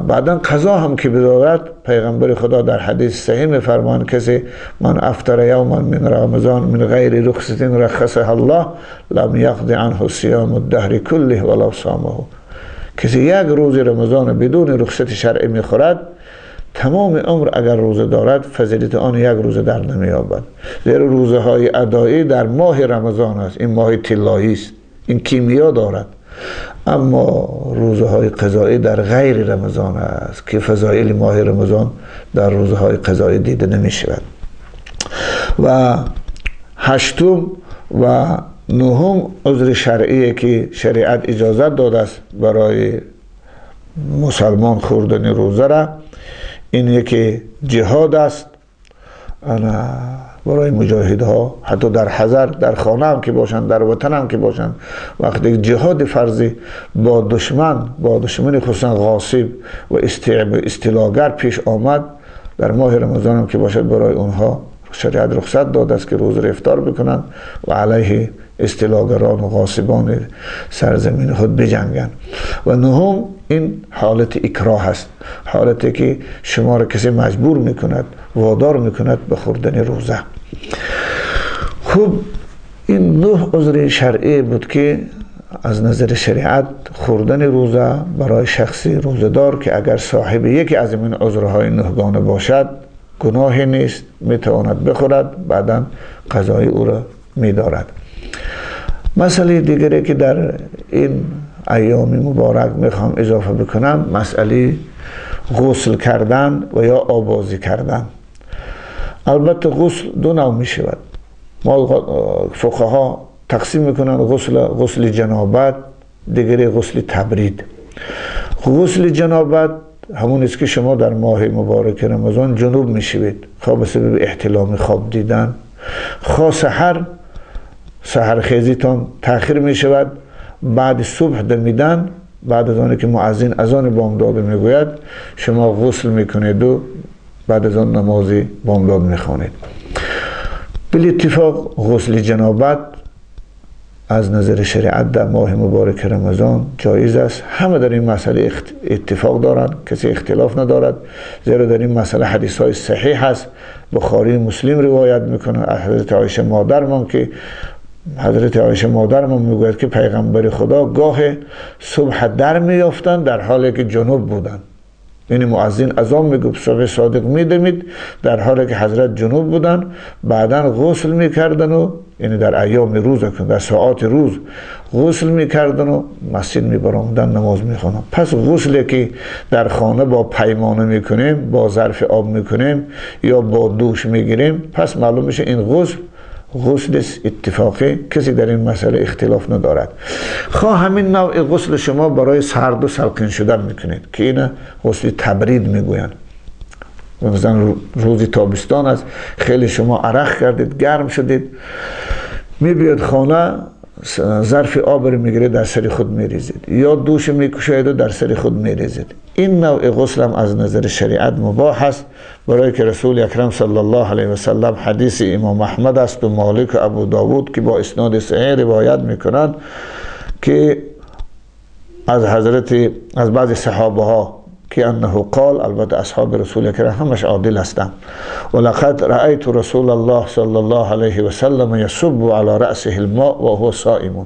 بعدا قضا هم که بدارد، پیغمبر خدا در حدیث صحیح میفرمایند کسی من افطر یوما من رمضان من غیر رخصت رخصه الله لم یقض عنه صیام الدهر کله ولو صامه. کسی یک روز رمضان بدون رخصت شرعی میخورد، تمام عمر اگر روزه دارد فضیلت آن یک روزه در نمییابد. زیرا روزه های ادایی در ماه رمضان است، این ماه طلایی است، این کیمیا دارد. اما روزه های قضایی در غیر رمضان است که فضایل ماه رمضان در روزه های قضایی دیده نمی شود. و هشتم و نهم عذر شرعی که شریعت اجازت داده است برای مسلمان خوردن روزه را، این یکی جهاد است. انا برای مجاهدها حتی در حضر، در خانه هم که باشند، در وطن هم که باشند، وقتی جهاد فرضی با دشمن خصوصا غاصب و استیلاگر پیش آمد، در ماه رمضان هم که باشد برای اونها شریعت رخصت داده است که روز افطار بکنند و علیه استیلاگران و غاصبان سرزمین خود بجنگند. و نهم این حالت اکراه است، حالتی که شما را کسی مجبور میکند، وادار میکند به خوردن روزه. خب این 9 عذر شرعی بود که از نظر شریعت خوردن روزه برای شخصی روزه‌دار که اگر صاحب یکی از این عذرهای 9 گانه باشد گناهی نیست، میتواند بخورد، بعدا قضای او را میدارد. مسئله دیگری که در این ایام مبارک میخوام اضافه بکنم، مسئله غسل کردن و یا آبازی کردن. البته غسل 2 نوع میشود. ما فقها تقسیم میکنن غسل جنابت، دیگری غسل تبرید. غسل جنابت همون است که شما در ماه مبارک رمضان جنوب میشوید، خواه به سبب احتلام خواب دیدن، خواه سحرخیزیتان تأخیر می شود، بعد صبح دمیدن، بعد از آنه که مؤذن اذان بامداد میگوید شما غسل میکنید و بعد از آن نماز بامداد میخوانید. بل اتفاق غسل جنابت از نظر شریعت در ماه مبارک رمضان جایز است. همه در این مسئله اتفاق دارند، کسی اختلاف ندارد، زیرا در این مسئله حدیث های صحیح هست. بخاری مسلم روایت میکنه از حضرت عایشه مادرمان که حضرت عایشه مادرمان میگوید که پیغمبر خدا گاه صبح در میافتند در حالی که جنوب بودند. یعنی مؤذن اذان میگفت، صبح صادق میدمید در حالی که حضرت جنوب بودند، بعدا غسل میکردن و یعنی در ایام روز، در ساعات روز غسل میکردن و مسجد میبراندن، نماز میخوانن. پس غسلی که در خانه با پیمانه میکنیم، با ظرف آب میکنیم یا با دوش میگیریم، پس معلوم میشه این غسل اتفاقی، کسی در این مسئله اختلاف ندارد. خواه همین نوع غسل شما برای سرد و سلقین شدن میکنید که این غسل تبرید میگویند. مثلا روزی تابستان است، خیلی شما عرق کردید، گرم شدید، میبید خانه، ظرف آب رو میگیره در سر خود میریزید یا دوش میکشید و در سر خود میریزید. این نوع غسل هم از نظر شریعت مباح است، برای که رسول اکرم صلی الله علیه و سلم حدیث امام احمد است و مالک و ابو داود که با اسناد صحیح روایت میکنند که از بعض صحابه ها که انه قال، البته اصحاب رسول اکرم همش عادل هستند، ولقد رأیت رسول الله صلی الله علیه و سلم یصب علی رأسه الماء و هو صائم.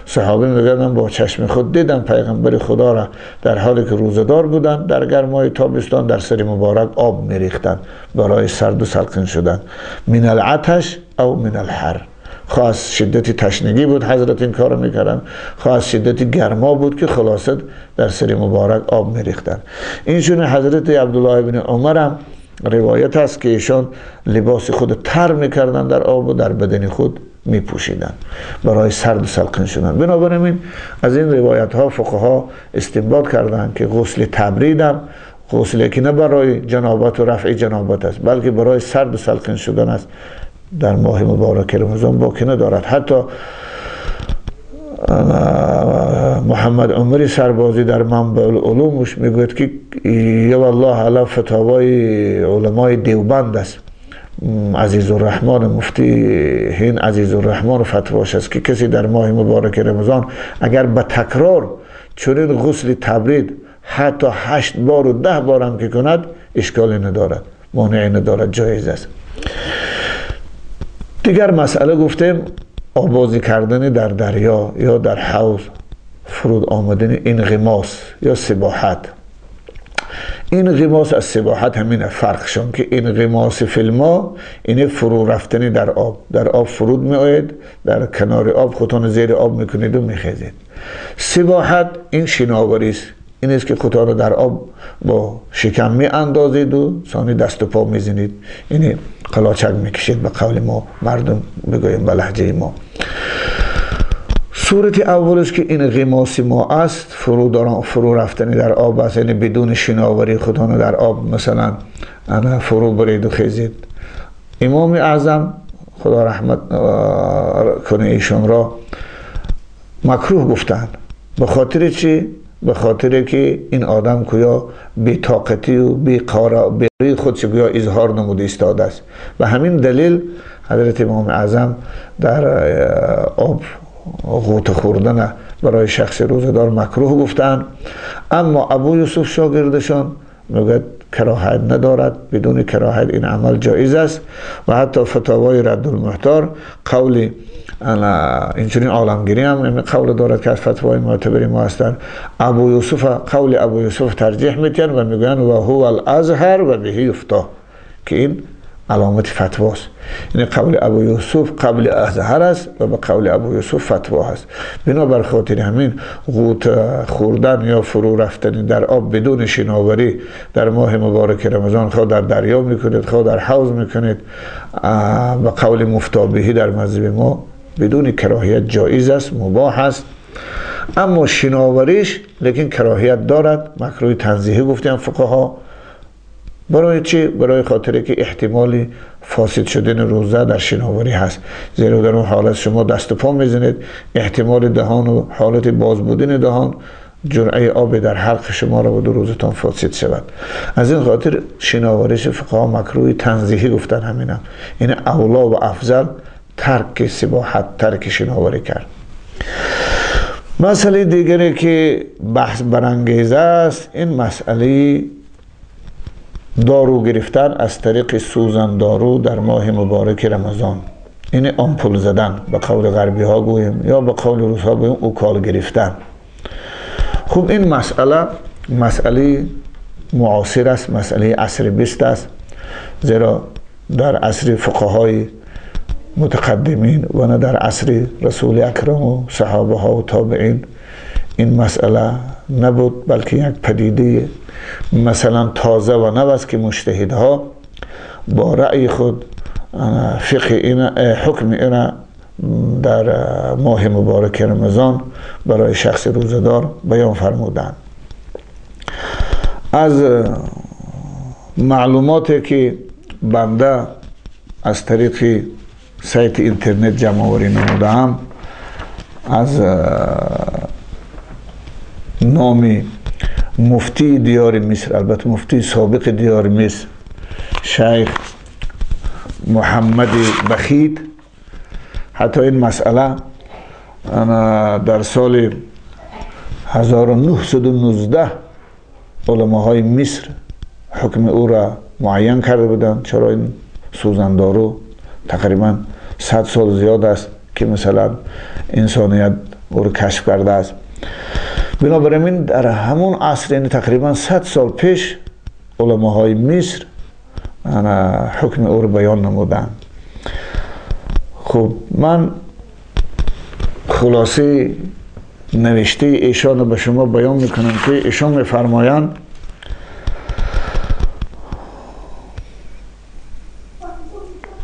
صحابه میگن با چشم خود دیدم پیغمبر خدا را در حالی که روزدار بودند در گرمای تابستان در سر مبارک آب میریختند برای سرد و سلخن شدن، من العطش او من الحر. خواه از شدت تشنگی بود حضرت این کار میکردن، خواه از شدت گرما بود که خلاصت در سر مبارک آب میریختن. اینشون حضرت عبدالله بن عمر هم روایت است که ایشان لباس خود تر میکردن در آب و در بدن خود میپوشیدن برای سرد و سلخن شدن. بنابراین از این روایت ها فقها استنباط کردند که غسل تبرید هم غسلی که نه برای جنابت و رفع جنابت است بلکه برای سرد و سلخن شدن است در ماه مبارک رمضان باقی ندارد. حتی محمد عمری سربازی در منبع العلومش میگوید که یا والله علی فتاوای علمای دیوبند است، عزیز الرحمن مفتی هند عزیز الرحمن فتواش است که کسی در ماه مبارک رمضان اگر به تکرار چنین غسل تبرید حتی 8 بار و 10 بار هم که کند اشکالی ندارد، مانعی ندارد، جایز است. دیگر مسئله گفتیم آبازی کردن در دریا یا در حوض، فرود آمدن انغماس یا سباحت. انغماس از سباحت همینه فرقشون که انغماس فی الماء اینه فرو رفتن در آب فرود می آید، در کنار آب خودتان زیر آب میکنید و میخیزید. سباحت این شناوری است، این است که خودتان در آب با شکم می اندازید و ثانی دست و پا میزنید، یعنی قلاچک میکشید به قول ما مردم بگویم به لهجه ما. صورت اولش که این غماس ما است فرو رفتنی در آب است، یعنی بدون شناوری خودتان در آب مثلا فرو برید و خیزید. امام اعظم خدا رحمت کنه ایشان را مکروه گفتند. به خاطر چی؟ به خاطر که این آدم کویا بی‌طاقتی و بی‌قراری خودش کویا اظهار نموده ایستاده است. و همین دلیل حضرت امام اعظم در آب غوطه خوردن برای شخص روزدار مکروه گفتند. اما ابو یوسف شاگردشان میگه کراهت ندارد، بدون کراهت این عمل جایز است. و حتی فتاوای رد المحتار قول اینچنین عالمگیری هم قول دارد که از فتوای معتبر ما هستند. قول ابو یوسف ترجیح میتن و میگن و هو الازهر و بهی یفتا، که این علامت فتواست. یعنی قول ابو یوسف قبل ازهر است و به قول ابو یوسف فتوا است. بنابر خاطر همین غوطه خوردن یا فرو رفتن در آب بدون شناوری در ماه مبارک رمضان، خواه در دریا میکنید خواه در حوض میکنید، به قول مفتابهی در مذهب ما بدون کراهیت جایز است، مباح است. اما شناوریش لیکن کراهیت دارد، مکروه تنزیهی گفتیم فقها. برای چی؟ برای خاطر که احتمال فاسد شدن روزه در شناوری هست، زیرا در اون حالت شما دست و پا میزنید، احتمال دهان و حالت باز بودن دهان جرعه آب در حلق شما را و روزتان فاسد شود. از این خاطر شناوریش فقها مکروه تنزیهی گفتن همینم، این اولا و افضل ترک سباحت، ترک شناوری کرد. مسئله دیگری که بحث برانگیز است این مسئله دارو گرفتن از طریق سوزن دارو در ماه مبارک رمضان. این آمپول زدن به قول غربی ها گویم یا به قول روس ها گویم اوکال گرفتن. خب این مسئله معاصر است، مسئله عصر 20 است، زیرا در عصر فقهای متقدمین و نه در عصر رسول اکرم و صحابه ها و تابعین این مسئله نبود، بلکه یک پدیده مثلا تازه و نو است که مجتهدها با رأی خود حکم این در ماه مبارک رمضان برای شخص روزدار بیان فرمودند. از معلوماتی که بنده از طریق سایت اینترنت جمع آوری نمودم، از نام مفتی دیار مصر، البته مفتی سابق دیار مصر، شیخ محمد بخیت، حتی این مسئله در سال 1919 علماهای مصر حکم او را معین کرده بودند. چرا این سوزندارو تقریبا 100 سال زیاد است که مثلا انسانیت او را کشف کرده است. بنابراین در همون عصر، یعنی تقریبا 100 سال پیش، علماهای مصر حکم او را بیان نمودند. خب من خلاصه نوشته ایشان به شما بیان میکنم که ایشان میفرمایند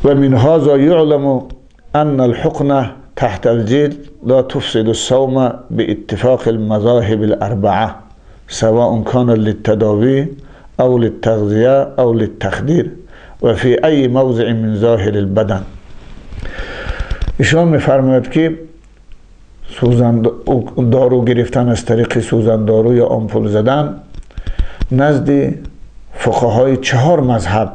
و من هذا یعلم ان الحقنه تحت الجلد لا تفسد الصوم باتفاق المذاهب الاربعه سواء كان للتداوي او للتغذيه او للتخدير وفي اي موضع من ظاهر البدن. ایشان میفرماید که دارو گرفتن از طریق سوزندارو یا آمپول زدن نزد فقهای 4 مذهب،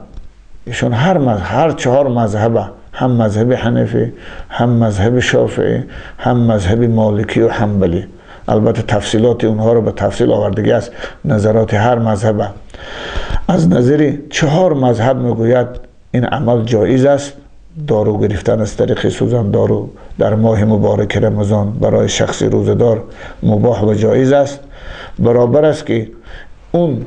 ایشون هر 4 مذهب، هم مذهب حنفی، هم مذهب شافعی، هم مذهب مالکی و حنبلی، البته تفصیلات اونها رو به تفصیل آوردگی است، نظرات هر مذهب. از نظر 4 مذهب میگوید این عمل جایز است. دارو گرفتن از طریق سوزندارو در ماه مبارک رمضان برای شخص روزدار مباح و جایز است، برابر است که اون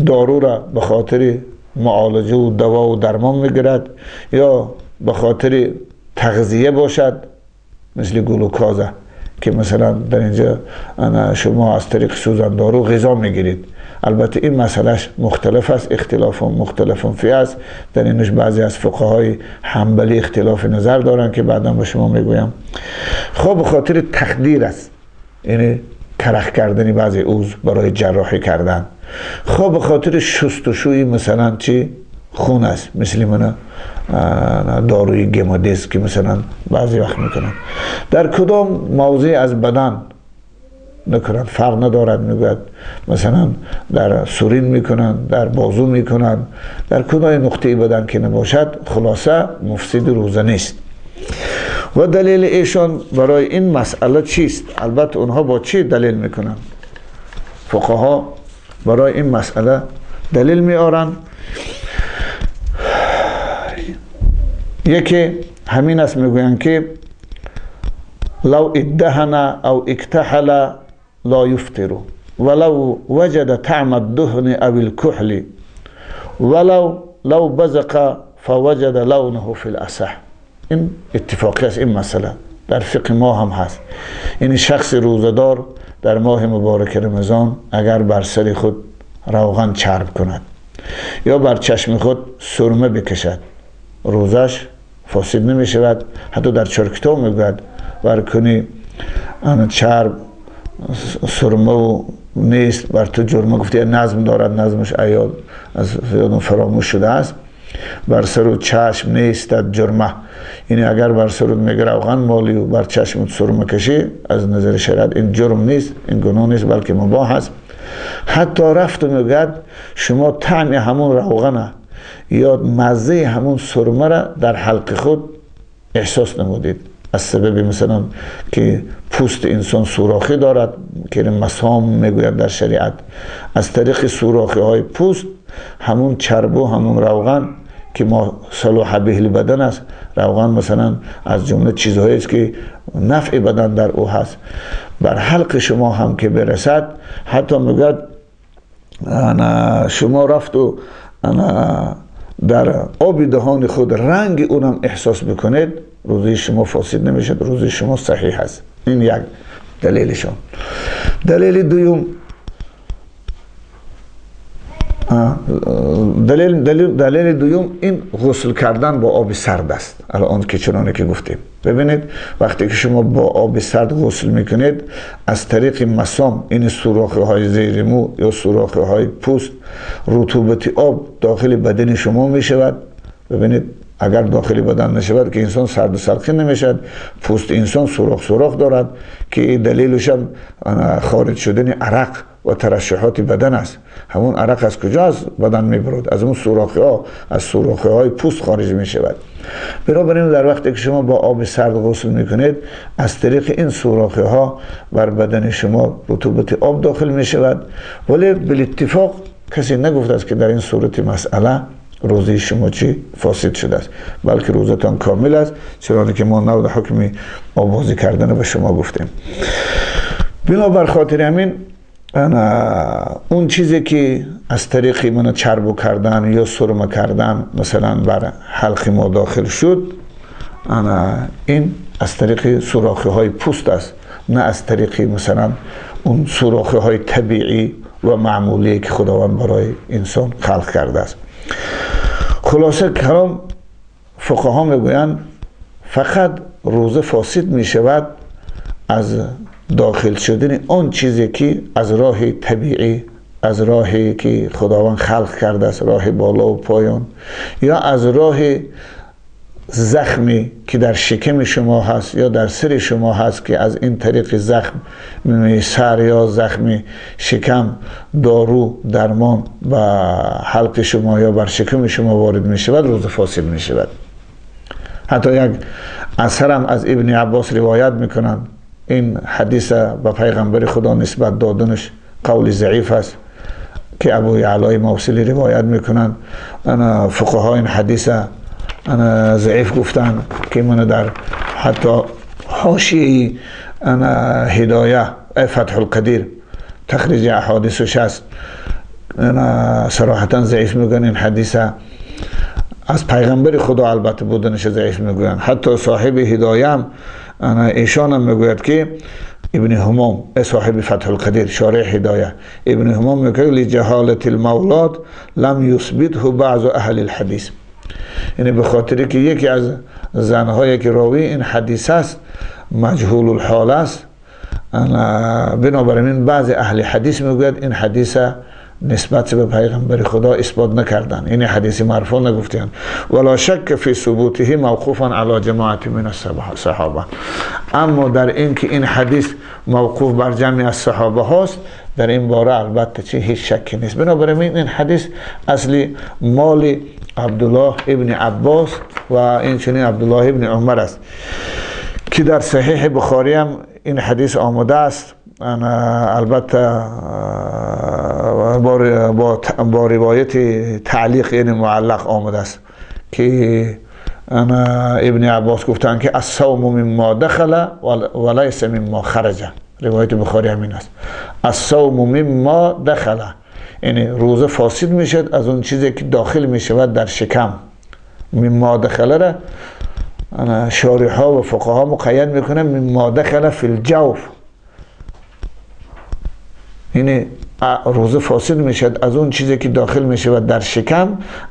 دارو را به خاطر معالجه و دوا و درمان میگیرد یا به خاطر تغذیه باشد، مثل گلوکازه که مثلا در اینجا شما از طریق سوزندارو غذا میگیرید. البته این مسئلهش مختلف است، اختلاف مختلف فیه است. در اینش بعضی از فقهای حنبلی اختلاف نظر دارن که بعدا به شما میگویم. خب به خاطر تخدیر است، یعنی کرخ کردنی بعضی عضو برای جراحی کردن. خب به خاطر شستشوی مثلا چی خون است، مثل من داروی گمادیس که مثلا بعضی وقت میکنن. در کدام موضع از بدن نکنن فرق ندارد، میگوید مثلا در سورین میکنن، در بازو میکنن، در کدام نقطه بدن که نباشد، خلاصه مفسد روزه نیست. و دلیل ایشان برای این مسئله چیست؟ البته اونها با چی دلیل میکنن؟ فقها برای این مسئله دلیل میارن. یکی همین است، میگوین که لو ادهن او اکتحل لا يفطر ولو وجد طعم الدهن او الكحل لو بزق فوجد لونه في الاصح. این اتفاقی است. این مسئله در فقه ما هم هست. این شخص روزدار در ماه مبارک رمضان اگر بر سر خود روغن چرب کند یا بر چشم خود سرمه بکشد، روزش فاسد نمی شود. حتی در چرکتاب میگوید بر کنی چرب سرمه و نیست بر تو جرمه، گفتی نظم دارد، نظمش ایال از یادم فراموش شده است. بر سر و چشم نیستد جرمه، یعنی اگر بر سرت میگه روغن مالی و بر چشمت سرمه کشی، از نظر شریعت این جرم نیست، این گناه نیست، بلکه مباح است. حتی رفت و میگه شما طعم همون روغن یا مزه همون سرمه را در حلق خود احساس نمودید، از سبب مثلا که پوست انسان سوراخی دارد که مسام میگوید در شریعت، از طریق سوراخی های پوست همون چرب و همون روغن که ما صلاح به البدن است، روغن مثلا از جمله چیزهایی است که نفع بدن در او هست، بر حلق شما هم که برسد، حتی میگوید شما رفت و در آب دهان خود رنگ اونم احساس بکنید، روزی شما فاسد نمیشد، روزی شما صحیح است. این یک دلیلشون. دلیل دوم، دلیل دوم این غسل کردن با آب سرد است. الان که چنانه که گفتیم، ببینید وقتی که شما با آب سرد غسل میکنید، از طریق مسام، این سوراخه های زیر مو یا سوراخه های پوست، رطوبت آب داخل بدن شما میشود. ببینید اگر داخلی بدن نشود که انسان سرد و سرخی نمیشد. پوست انسان سوراخ دارد که دلیلش هم خارج شدن عرق و ترشحات بدن است. همون عرق از کجا از بدن میبرد؟ از اون سوراخی های پوست خارج میشود. بنابراین در وقتی که شما با آب سرد غسل میکنید، از طریق این سوراخی ها بر بدن شما رطوبت آب داخل میشود. ولی بالاتفاق کسی نگفت است که در این صورت مسئله روزه شما چی فاسد شده است، بلکه روزتان کامل است، چرا که ما نو حکم آبازی کردن به شما گفتیم. بنابر خاطر همین اون چیزی که از طریق من چربو کردن یا سرمه کردن مثلا بر حلق ما داخل شد، این از طریق سوراخی های پوست است، نه از طریق مثلا اون سوراخی های طبیعی و معمولی که خداوند برای انسان خلق کرده است. خلاصه کلام فقها میگویند فقط روزه فاسد می شود از داخل شدن آن چیزی که از راه طبیعی، از راهی که خداوند خلق کرده است، راه بالا و پایان، یا از راه زخمی که در شکم شما هست یا در سر شما هست که از این طریق زخم سر یا زخم شکم دارو درمان به حلق شما یا بر شکم شما وارد می شود، روزه فاسد می شود. حتی یک اثر هم از ابن عباس روایت می کنند. این حدیث به پیغمبر خدا نسبت دادنش قول ضعیف است که ابو یعلا موصلی روایت می کنند. فقها این حدیث ضعیف گفتن که من در حتی حاشیه هدایه فتح القدیر تخریج احادیثش است، صراحتا ضعیف میگن. این حدیث از پیغمبر خدا البته بودنش ضعیف میگن. حتی صاحب هدایه هم ایشان هم میگوید که ابن همام صاحب فتح القدیر شارح هدایه، ابن همام میگه لجهالت المولاد لم یثبته بعض اهل الحدیث، یعنی به خاطری که یکی از زنهایی که راوی این حدیث است مجهول الحال است، بنابراین بعض اهل حدیث میگوید این حدیث نسبت به پیغمبر خدا اثبات نکردن، این حدیث مرفوع نگفتن. ولا شک فی ثبوته موقوفا علی جماعت من الصحابه، اما در این که این حدیث موقوف بر جمعی از صحابه هاست، در این باره البته هیچ شکی نیست. بنابراین این حدیث اصلی مال عبدالله ابن عباس و این چنین عبدالله ابن عمر است که در صحیح بخاری هم این حدیث آمده است. البته با روایت تعلیق یعنی معلق آمده است که ابن عباس گفتن که الصوم مما دخل ولیس مما خرج. روایت بخاری همین است، الصوم مما دخل، یعنی روزه فاسد میشد از اون چیزی که داخل میشود در شکم. مما دخل را شارح ها و فقها مقید میکنن مما دخل فی الجوف، یعنی روزه فاسد میشد از اون چیزی که داخل میشود در شکم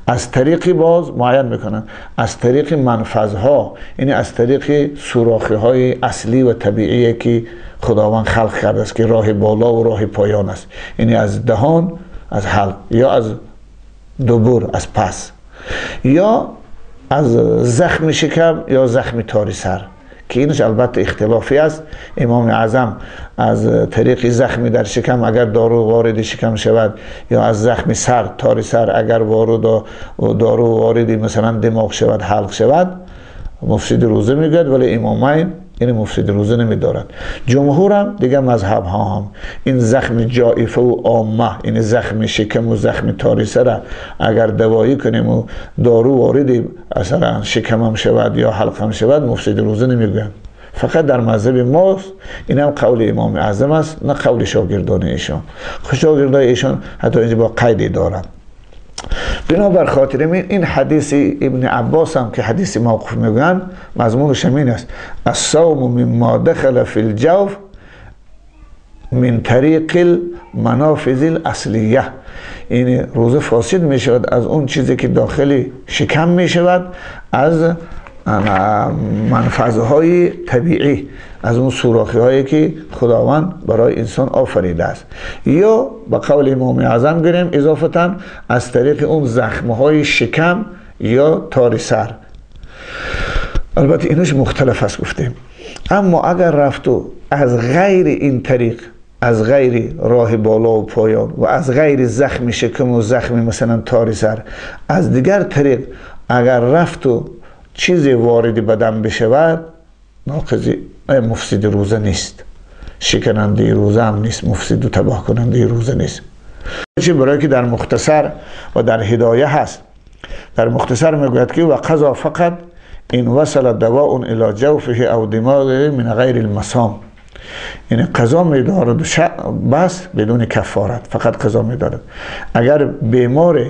از طریق باز معین میکنن از طریق منفذها، یعنی از طریق سوراخی های اصلی و طبیعی که خداوند خلق کرده است که راه بالا و راه پایان است، یعنی از دهان، از حلق، یا از دبر، از پس، یا از زخم شکم یا زخم تاری سر که اینش البته اختلافی است. امام اعظم از طریق زخمی در شکم اگر دارو وارد شکم شود یا از زخم سر تاری سر اگر دارو وارد مثلا دماغ شود، حلق شود، مفسد روزه میگوید، ولی امامین این مفسد روزه نمیدارد. جمهور هم دیگه مذهب ها هم این زخم جائفه و عامه، این زخم شکم و زخم تاری سر اگر دوایی کنیم و دارو وارد اصلا شکم هم شود یا حلق هم شود، مفسد روزه نمیگویند. فقط در مذهب ماست، این هم قول امام اعظم است، نه قول شاگردان ایشان. شاگردان ایشان حتی اینجا با قیدی دارند. بنابر خاطر این حدیث ابن عباس هم که حدیث موقوف میگن مضمونش همین است، الصوم مما دخل فی الجوف من طریق المنافذ الاصلیه، این روزه فاسد می شود از اون چیزی که داخل شکم می شود، از منفذهای طبیعی، از اون سوراخی هایی که خداوند برای انسان آفریده است، یا با قول امام اعظم گریم اضافتا از طریق اون زخم های شکم یا تاری سر البته اینش مختلف است گفتیم. اما اگر رفت و از غیر این طریق، از غیر راه بالا و پایان و از غیر زخم شکم و زخم مثلا تاری سر، از دیگر طریق اگر رفت و چیزی وارد بدن بشود، ناقضی مفسد روزه نیست، شکننده روزه هم نیست، مفسد و تباه کننده روزه نیست. چی برای که در مختصر و در هدایه هست. در مختصر میگوید که و قضا فقط این وصل دواء الى جوفه او دماغه من غیر المسام، یعنی قضا میدارد بس بدون کفارت، فقط قضا میدارد. اگر بیمار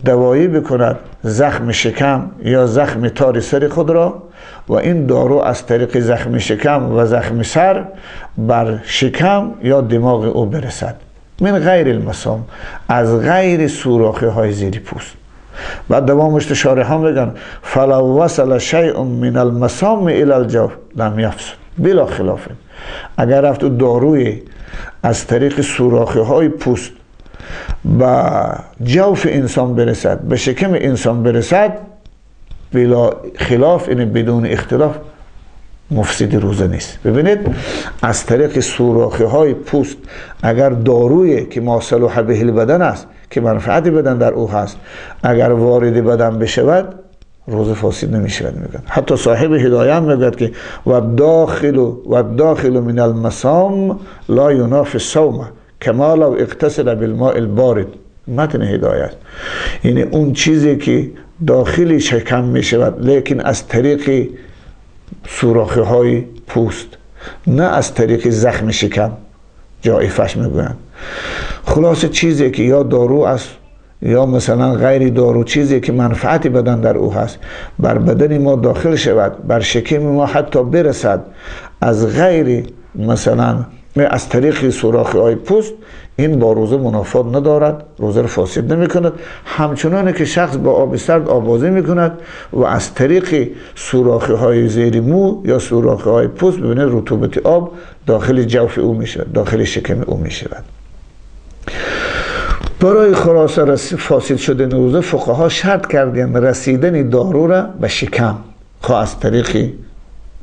دوایی بکند زخم شکم یا زخم تار سر خود را و این دارو از طریق زخم شکم و زخم سر بر شکم یا دماغ او برسد، من غیر المسام، از غیر سوراخی های زیر پوست. بعد دوامش شارحان میگن فلو وصل شیء من المسام الى الجوف لم یفسد بلا خلاف. اگر رفت داروی از طریق سوراخی های پوست به جوف انسان برسد، به شکم انسان برسد، بلا خلاف، این بدون اختلاف مفسد روزه نیست. ببینید از طریق سوراخی های پوست اگر داروی که ما صلح به البدن است، که منفعت بدن در او هست، اگر وارد بدن بشود روزه فاسد نمی شود. میگن حتی صاحب هدایه میگوید که و داخل من المسام لا ینافی الصوم کما لو اغتسل بالماء البارد. متن هدایت یعنی اون چیزی که داخلی شکم می شود لیکن از طریق سوراخی های پوست، نه از طریق زخم شکم، جائفش میگویند. خلاص چیزی که یا دارو است یا مثلا غیر دارو، چیزی که منفعت بدن در او هست بر بدن ما داخل شود، بر شکم ما حتی برسد، از غیر مثلا از طریق سوراخی های پوست، این با روزه منافات ندارد، روزه رو فاسد نمی کند. همچنانه که شخص با آب سرد آبازی می کند و از طریق سوراخی های زیر مو یا سوراخی های پوست ببینید رطوبت آب داخل جوف او می شود، داخل شکم او می شود. برای خلاصه فاسد شدن روزه فقها شرط کردن رسیدن دارو را به شکم، خواه از طریق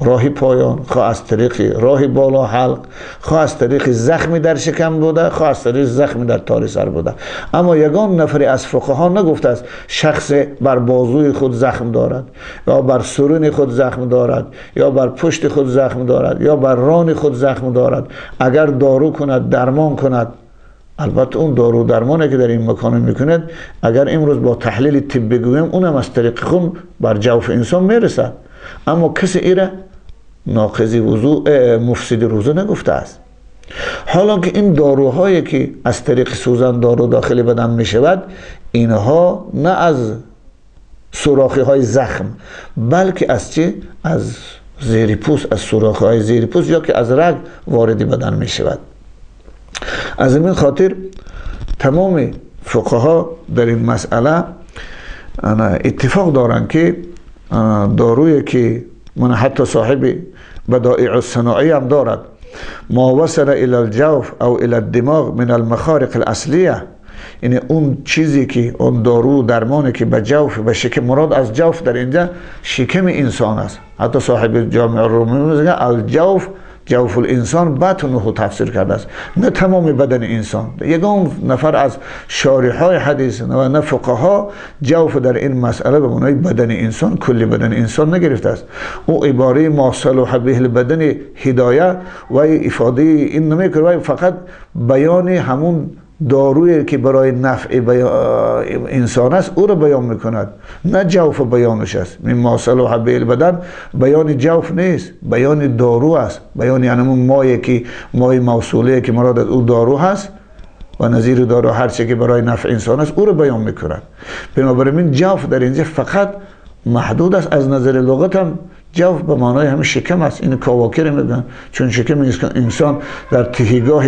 راه پایان، خواه از طریق راه بالا حلق، خواه از طریق زخمی در شکم بوده، خواه از طریق زخمی در تار سر بوده. اما یگان نفری از فقها نگفته است شخص بر بازوی خود زخم دارد یا بر سرون خود زخم دارد یا بر پشت خود زخم دارد یا بر ران خود زخم دارد، اگر دارو کند درمان کند. البته اون دارو درمانی که در این مکان میکند اگر امروز با تحلیل طبی بگویم اونم از طریق خون بر جوف انسان میرسد، اما کسی ایره ناقضی وضوء مفسد روزه نگفته است. حالا که این داروهایی که از طریق سوزن دارو داخل بدن می شود، اینها نه از سوراخی های زخم بلکه از چی؟ از زیر پوست، از سوراخی های زیر پوست یا که از رگ وارد بدن می شود. از این خاطر تمام فقها در این مسئله اتفاق دارند که دارویی که من حتی صاحب بدائع الصناعی هم دارد ما وصل الى الجوف او الى الدماغ من المخارق الاصلیه، یعنی اون چیزی که اون دارو درمانی که به جوف، به شکم، مراد از جوف در اینجا شکم انسان است. حتی صاحب جامع الرومی میگه الجوف جوف الانسان بطنه تفسیر کرده است، نه تمام بدن انسان. یگان نفر از شارحای حدیث و نه فقها جوف در این مسئله به معنای بدن انسان، کل بدن انسان نگرفته است. او عباره ما صلح به البدن هدایه و افاده این نمیکنه و فقط بیان همون دارویی که برای نفع انسان است او را بیان میکند، نه جوف بیانش است. مما صلح به البدن بیان جوف نیست، بیان دارو است، بیان یعنی اون مایه که مای موصوله که مراد او دارو هست و نظیر دارو هر چی که برای نفع انسان است او را بیان میکند. بنابراین جوف در اینجا فقط محدود است. از نظر لغت هم جوف به معنای همه شکم است. این کاواکی رو میگن، چون شکم انسان در تهیگاه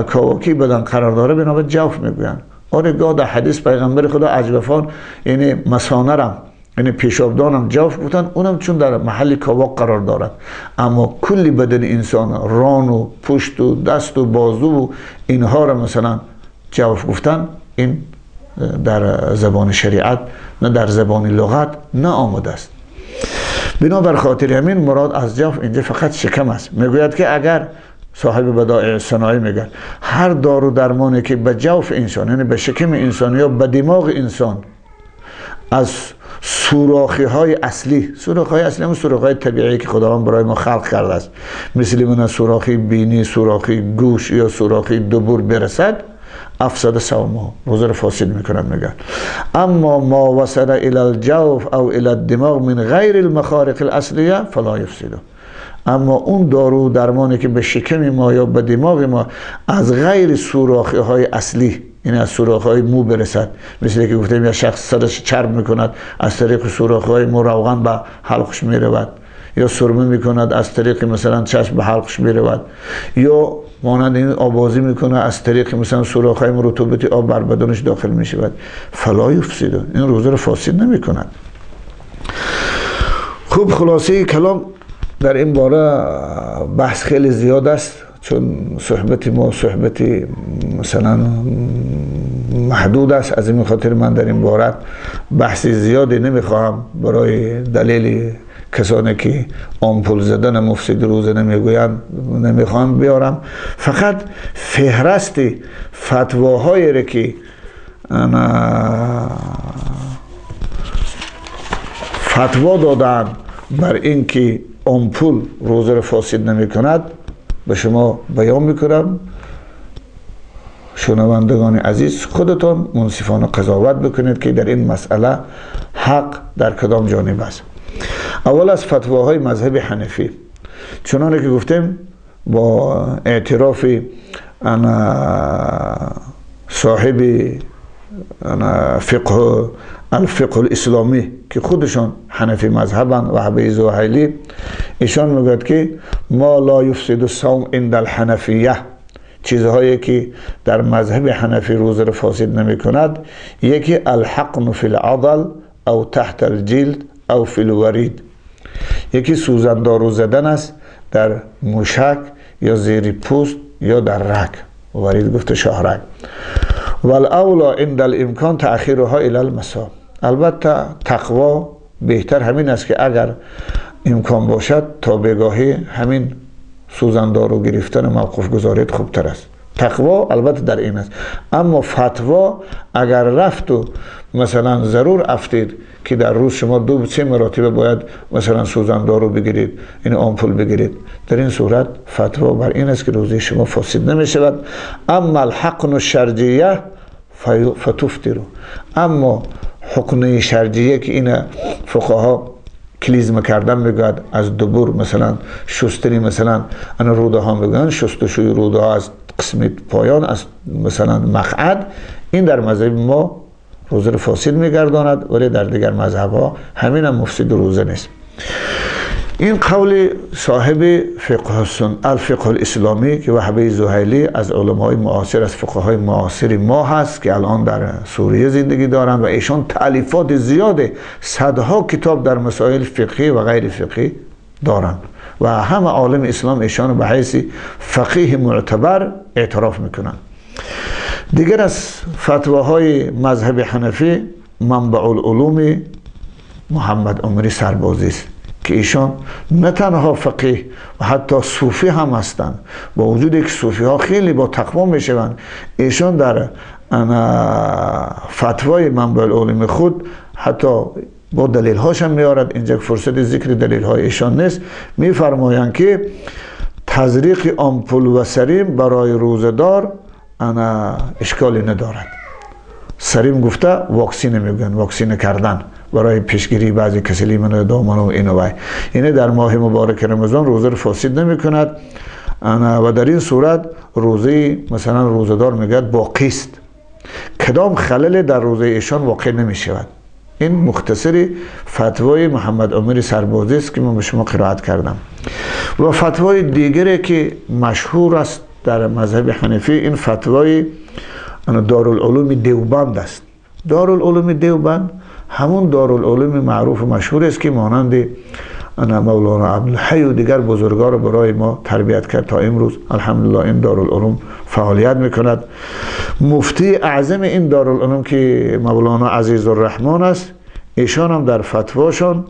کاواکی بدن قرار داره بنابراین جوف میگن. آره گاه در حدیث پیغمبر خدا اجوفان یعنی مسانرم یعنی پیشابدانم جوف گفتن، اونم چون در محل کاواک قرار دارد. اما کلی بدن انسان، ران و پشت و دست و بازو و اینها را مثلا جوف گفتن، این در زبان شریعت نه در زبان لغت نه آمده است. بنابر خاطر همین مراد از جوف اینجا فقط شکم است. میگوید که اگر صاحب بدائع صناعی میگن هر دارو درمانی که به جوف انسان، یعنی به شکم انسان یا به دماغ انسان، از سوراخی های اصلی، سوراخ های اصلی همون سوراخ های طبیعی که خداوند برای ما خلق کرده است، مثل من سوراخی بینی، سوراخی گوش یا سوراخی دبور برسد، افسد صومه، روزه را فاسد میکنن. میگن اما ما وصل الى الجوف او الى الدماغ من غیر المخارق الاصلیه فلا یفسده. اما اون دارو درمانی که به شکم ما یا به دماغ ما از غیر سوراخی های اصلی، یعنی از سوراخ های مو برسد، مثل که گفتیم یا شخص سرش چرب میکند از طریق سوراخ های مو روغن به حلقش میرود، یا سرمه میکند از طریق مثلا چشم به حلقش میرود، یا مانند این آبازی میکنه از طریق مثلا سوراخ های رطوبت آب بر بدنش داخل میشود، فلا یفسده، این روزه رو فاسد نمیکند. خوب، خلاصه کلام در این باره بحث خیلی زیاد است، چون صحبت ما صحبتی مثلا محدود است. از این خاطر من در این باره بحث زیادی نمیخواهم، برای دلیل کسانی که آمپول زدن مفسد روزه نمیگویند نمیخواهم بیارم. فقط فهرست فتواهایی را که فتوا دادن بر این که آمپول روزه را فاسد نمی کند به شما بیان میکنم. شنوندگان عزیز، خودتان منصفانه قضاوت بکنید که در این مسئله حق در کدام جانب است. اول از فتواهای مذهب حنفی، چنانه که گفتیم با اعتراف صاحب الفقه الاسلامی که خودشان حنفی مذهبن، وهابی زوحیلی، ایشان میگوید که ما لا یفسد الصوم عند الحنفیه، چیزهایی که در مذهب حنفی روزه را فاسد نمی کند، یکی الحقن فی العضل او تحت الجلد او فی الورید، یکی سوزن دارو زدن است در موشک یا زیر پوست یا در رگ، ورید گفته شاهرگ. والاولا عند الامکان تأخیرها الی المساء. البته تقوا بهتر همین است که اگر امکان باشد تا بگاهی همین سوزن دارو گرفتن موقوف گذارید خوبتر است. تقوا البته در این است. اما فتوا اگر رفت و مثلا ضرور افتید که در روز شما 2-3 مرتبه باید مثلا سوزن دارو بگیرید، این آمپول بگیرید، در این صورت فتوا بر این است که روزه شما فاسد نمی شود. اما الحقن الشرجیه فتفترو، اما حقنه شرجیه که این فقها کلیزم کردن میگوید از دبور، مثلا شستنی، مثلا انا روده ها میگن شستشوی روده ها از قسمت پایان، از مثلا مقعد، این در مذهب ما روزه رو فاسد میگرداند، ولی در دیگر مذهب ها همین هم مفسد روزه نیست. این قول صاحب الفقه الاسلامی که وهابی زوحیلی از علمای معاصر، از فقهای معاصر ما هست که الان در سوریه زندگی دارند و ایشان تالیفات زیاد، صدها کتاب در مسائل فقهی و غیر فقهی دارند و همه عالم اسلام ایشان به حیث فقیه معتبر اعتراف میکنند. دیگر از فتواهای مذهب حنفی منبع العلوم محمد عمری سربازی است که ایشان نه تنها فقیه و حتی صوفی هم هستند، با وجودی که صوفی ها خیلی با تقوا میشوند، ایشان در فتوای منبع العلوم خود حتی با دلیل هاشم میارد، اینجا فرصت ذکر دلیل های ایشان نیست، میفرمایند که تزریق آمپول و سریم برای روزدار اشکالی ندارد. سریم گفته واکسین میگن، واکسین کردن برای پیشگیری بعضی کسلی من دامن و اینو، یعنی در ماه مبارک رمضان روزه رو فاسد نمی کند و در این صورت روزه مثلا روزدار میگد باقی است، کدام خلل در روزه ایشان واقع نمی شود. این مختصری فتوای محمد عمری سربازی است که من به شما قرائت کردم. و فتوای دیگری که مشهور است در مذهب حنفی، این فتوای دارالعلوم دیوبند است. دارالعلوم دیوبند همون دارالعلوم معروف و مشهور است که مانند مولانا عبدالحی و دیگر بزرگان رو برای ما تربیت کرد تا امروز. الحمدلله این دارالعلوم فعالیت میکند. مفتی اعظم این دارالعلوم که مولانا عزیز الرحمن است، ایشان هم در فتواشان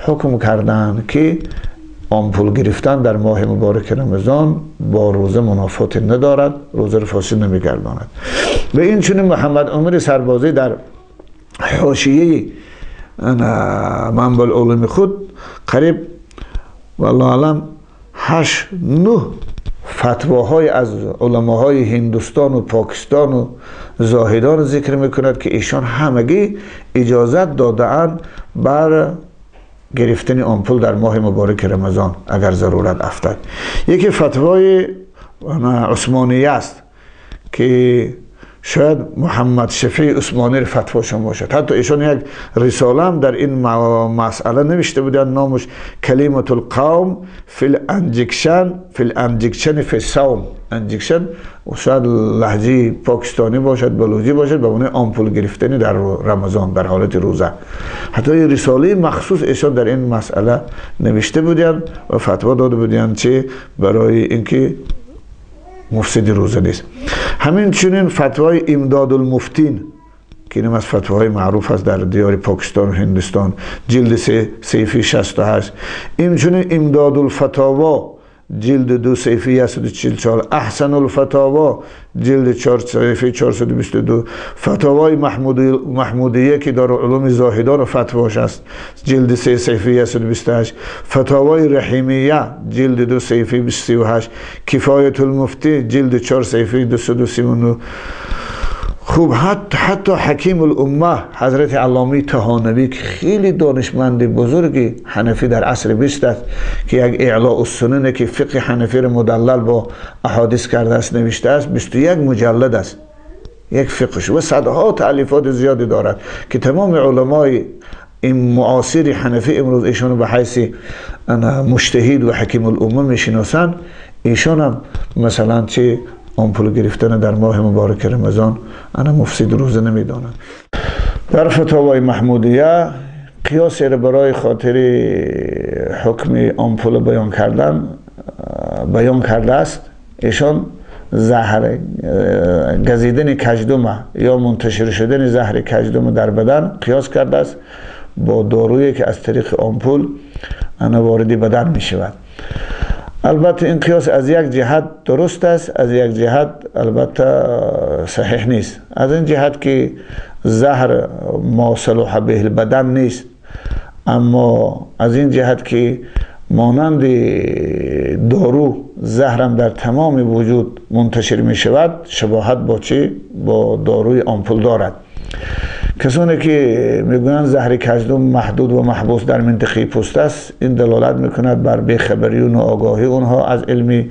حکم کردند که آمپول گرفتن در ماه مبارک رمضان با روزه منافات ندارد، روزه را فاسد نمیگرداند. و این چون محمد عمر سربازی در حاشیه منبع العلوم خود قریب والله علم 8-9 فتواهای از علماهای هندوستان و پاکستان و زاهدان ذکر میکند که ایشان همگی اجازت داده‌اند بر گرفتن آمپول در ماه مبارک رمضان اگر ضرورت افتد. یکی فتوای عثمانیه است که شاید محمد شفیع عثمانی فتواشون باشد. حتی ایشان یک رساله هم در این مسئله نوشته بودند، نامش کلمت القوم فی الانجکشن فی الصوم. انجکشن شاید لهجه پاکستانی باشد، بلوچی باشد، به معنی آمپول گرفتنی در رمضان در حالت روزه. حتی یک رساله مخصوص ایشان در این مسئله نوشته بودند و فتوا داده بودند چه برای اینکه مفسد روزه نیست. همین چنین فتوای امداد المفتین که این از فتواهای معروف است در دیار پاکستان و هندوستان، جلد 3 صفحه 68. همچنین امداد الفتاوا جلد 2 صفحه 144، احسن الفتاوا جلد 4 صفحه 422، فتاوای محمودیه که در علوم زاهدان و فتواش است جلد 3 صفحه 128، فتاوای رحیمیه جلد 2 صفحه 38، کفایت المفتی جلد 4 صفحه 239. خوب حتی حکیم الامه حضرت علامه طحاوی که خیلی دانشمند بزرگی حنفی در عصر 20 است که یک اعلاء السنن که فقه حنفی را مدلل با احادیث کرده است نوشته است، 21 مجلد است یک فقهش و صدها تالیفات زیادی دارد که تمام علمای این معاصر حنفی امروز ایشان به حیث مجتهد و حکیم الامه میشناسند. ایشان هم مثلا چه آمپول گرفتن در ماه مبارک رمضان انا مفسد روزه نمیدانند. در فتاوای محمودیه قیاس را برای خاطر حکم آمپول بیان کرده است. ایشان زهر گزیدن کژدم یا منتشر شدن زهر کژدم در بدن قیاس کرده است با دارویی که از طریق آمپول انا وارد بدن می شود. البته این قیاس از یک جهت درست است، از یک جهت البته صحیح نیست. از این جهت که زهر ما صلح به البدن نیست، اما از این جهت که مانند دارو زهرم در تمام وجود منتشر می شود، شباهت با چی؟ با داروی آمپول دارد. کسانی که میگویند زهر کژدم محدود و محبوس در منطقه پوست است، این دلالت میکند بر بیخبری و ناآگاهی اونها از علم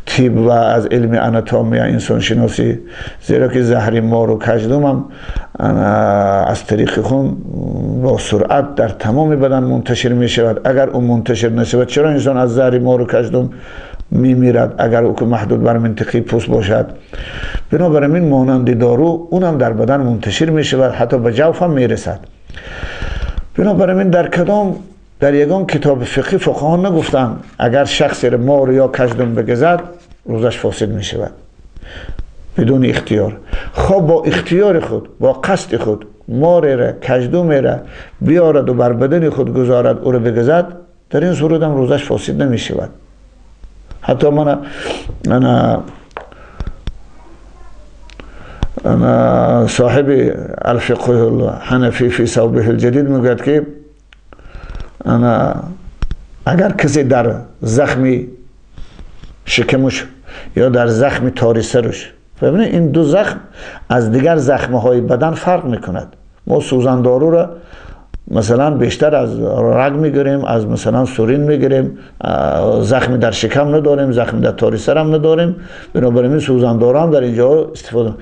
طب و از علم آناتومی انسان شناسی، زیرا که زهر مار و کژدم هم از طریق خون با سرعت در تمام بدن منتشر می شود. اگر اون منتشر نشود چرا انسان از زهر مار و کژدم میمیرد اگر او که محدود بر منطقه پوست باشد؟ بنابراین مانند دارو اونم در بدن منتشر می شود، حتی به جوف هم می رسد. بنابراین در یگان کتاب فقهی فقهان نگفتن اگر شخص مار یا کژدم بگزد روزش فاسد می شود بدون اختیار. خب با اختیار خود، با قصد خود مار را کژدم را بیارد و بر بدن خود گذارد او را بگزد، در این صورت هم روزش فاسد نمی شود. حتی انا صاحب الفقه الحنفی فی ثوبه الجدید میگوید که اگر کسی در زخم شکمش یا در زخم تاری سرش، ببینید این دو زخم از دیگر زخمهای بدن فرق میکند. ما سوزن دارو را مثلا بیشتر از رگ میگیریم، از مثلا سورین میگیریم، زخمی در شکم نداریم، زخمی در تاری سر هم نداریم، بنابراین سوزن دارو هم در اینجا استفاده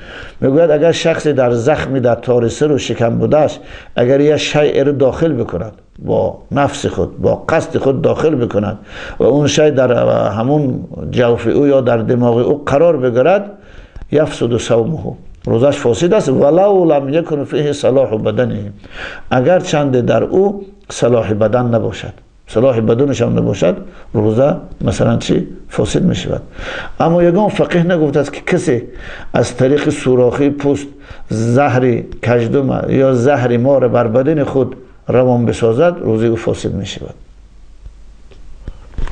میگوید اگر شخصی در زخمی در تاری سر و شکم بودش اگر یک شیء را داخل بکند با نفس خود، با قصد خود داخل بکند و اون شیء در همون جوف او یا در دماغ او قرار بگیرد، یفسد صومه، روزش فاسد است. ولو لم یکن فیه صلاح بدنه، اگر چند در او صلاح بدن نباشد، صلاح بدنش هم نباشد، روزه مثلا چی فاسد می شود. اما یگان فقیه نگفت است که کسی از طریق سوراخی پوست زهر کژدم یا زهر مار بر بدن خود روان بسازد روزی او فاسد می شود.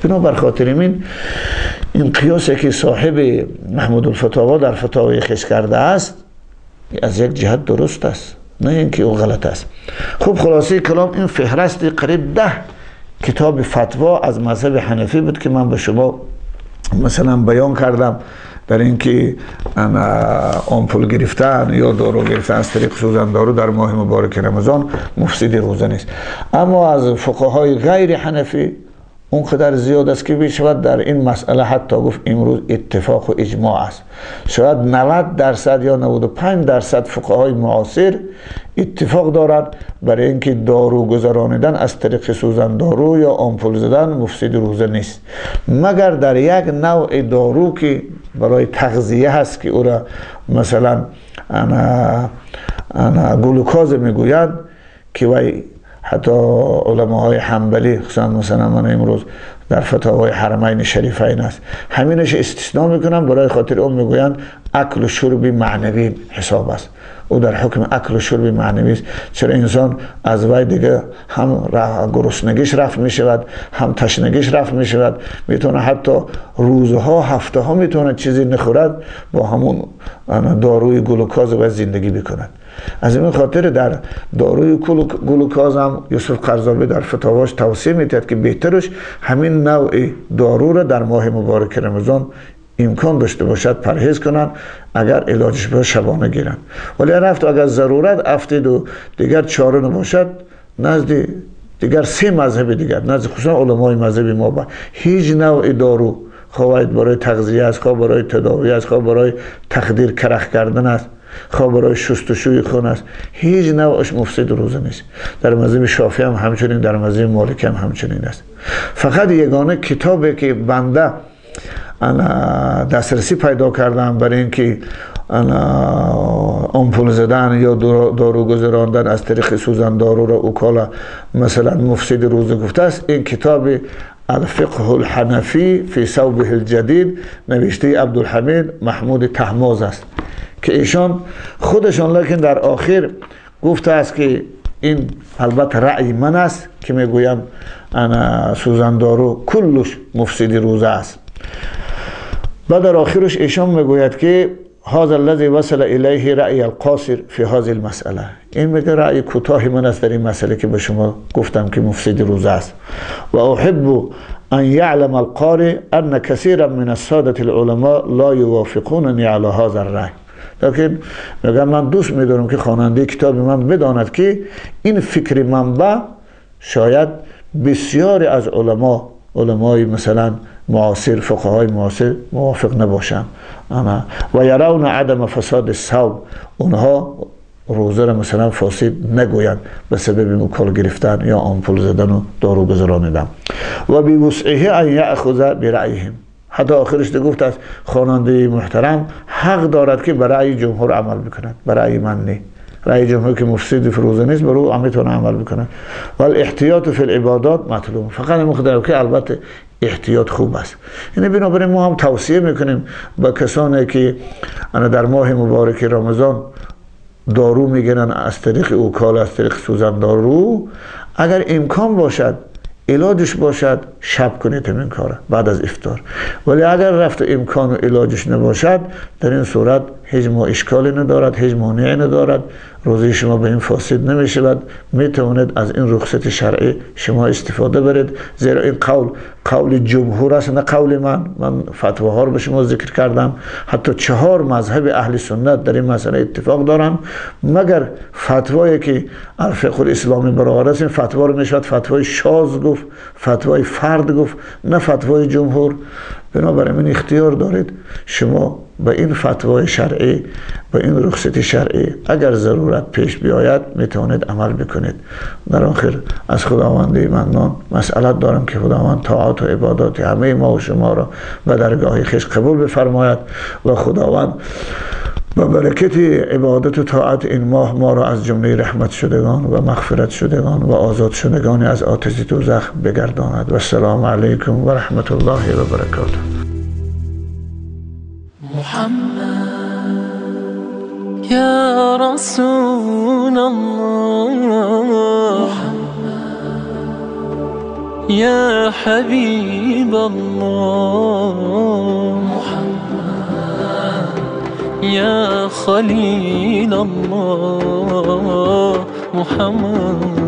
بنابر خاطر این قیاسی که صاحب محمود الفتاوا در فتاوای خویش کرده است از یک جهت درست است، نه اینکه او غلط است. خب خلاصه کلام این فهرست قریب 10 کتاب فتوا از مذهب حنفی بود که من به شما مثلا بیان کردم در اینکه آمپول گرفتن یا دارو گرفتن از طریق سوزن دارو در ماه مبارک رمضان مفسد روزه نیست. اما از فقهای غیر حنفی اونقدر زیاد است که بشود در این مسئله حتی گفت امروز اتفاق و اجماع است. شاید 90% یا 95% فقهای معاصر اتفاق دارد برای اینکه دارو گذرانیدن از طریق سوزن دارو یا آمپول زدن مفسد روزه نیست، مگر در یک نوع دارو که برای تغذیه هست که او را مثلا گلوکوز میگویند که وی حتی علماهای حنبلی خصوصا مثلا من امروز در فتاوای حرمین شریفین است همینش استثناء میکنم، برای خاطر اون میگویند اکل و شرب معنوی حساب است. او در حکم اکل و شرب معنوی است، چرا انسان از وی دیگه هم گرسنگیش رفع میشود هم تشنگیش رفع میشود، میتونه حتی روزها هفته ها میتونه چیزی نخورد با همون داروی گلوکوز و زندگی بکند. از این خاطر در داروی گلوکوز هم یوسف قرضاوی در فتاواش توصیه میتد که بهترش همین نوع دارو را در ماه مبارک رمضان امکان داشته باشد پرهیز کنند، اگر علاجش باشه شبانه گیرند. ولی اگر ضرورت هفته دیگر چاره نباشد نزد دیگر 3 مذهب دیگر، نزد خصوصا علمای مذهب ما با هیچ نوع دارو خواهد برای تغذیه است، خواه برای تداوی است، خواه برای تخدیر کرخ کردن است، خواه برای شستشوی خون است، هیچ نوعش مفسد روزه نیست. در مذهب شافعی هم همچنین، در مذهب مالکی هم همچنین است. فقط یگانه کتابی که بنده دسترسی پیدا کردم برای اینکه آمپول زدن یا دارو گذراندن از طریق سوزن دارو را اوکالا مثلا مفسد روزه گفته است، این کتاب الفقه الحنفی فی ثوبه الجدید نوشته عبدالحمید محمود طهماسب است که ایشان خودشان لکن در آخر گفته است که این البته رأی من است که میگویم سوزن دارو کلش مفسد روزه است. بعد در آخرش ایشان میگوید که هذا الذي وصل الیه رأی القاصر فی هذه المسئله، این میگه رأی کوتاه من است در این مسئله که به شما گفتم که مفسد روزه است. و احب ان يعلم القارئ ان كثيرا من السادة العلماء لا يوافقونني على هذا الرأي، لیکن میگم من دوست میدارم که خواننده کتاب من بداند که این فکر منبع شاید بسیاری از علمای مثلا معاصر، فقهای معاصر موافق نباشن و یرون عدم فساد الصوم، اونها روزه را مثلا فاسد نگویند به سبب مکال گرفتن یا آمپول زدن و دارو گذرانیدن. و بوسعه ان یأخذ برأیهم، حتی آخرش گفت است خواننده محترم حق دارد که برای جمهور عمل بکند، برای من نه. رأی جمهور که مفسد روزه نیست برو امیتون عمل بکنند. و الاحتیاط فی العبادات مطلوب، فقط مقدار که البته احتیاط خوب است. یعنی بنابراین ما هم توصیه میکنیم با کسانی که در ماه مبارک رمضان دارو میگیرن از طریق اوکالا، از طریق سوزن دارو، اگر امکان باشد علاجش باشد شب کنید این کار بعد از افطار. ولی اگر رفت امکان و علاجش نباشد در این صورت هیچ ما اشکالی ندارد، هیچ مانعی ندارد، روزه شما به این فاسد نمی شود، می توانید از این رخصت شرعی شما استفاده برید، زیرا این قول جمهور است نه قول من فتواها رو به شما ذکر کردم. حتی 4 مذهب اهل سنت در این مسئله اتفاق دارن، مگر فتوایی که الفقه الاسلامی برابر است، این فتوا رو نشد فتوای شاذ گفت، فتوای فرد گفت، نه فتوای جمهور. بنابراین این اختیار دارید شما به این فتوای شرعی، به این رخصت شرعی اگر ضرورت پیش بیاید میتونید عمل بکنید. در آخر از خداوند منان مسئلت دارم که خداوند طاعات و عبادات همه ما و شما را به درگاه خویش قبول بفرماید و خداوند با برکت عبادت و طاعت این ماه ما را از جمله رحمت شدگان و مغفرت شدگان و آزاد شدگان از آتش دوزخ بگرداند. و السلام علیکم و رحمت الله و برکاته. محمد یا رسول الله، يا حبيب الله محمد، يا خليل الله محمد.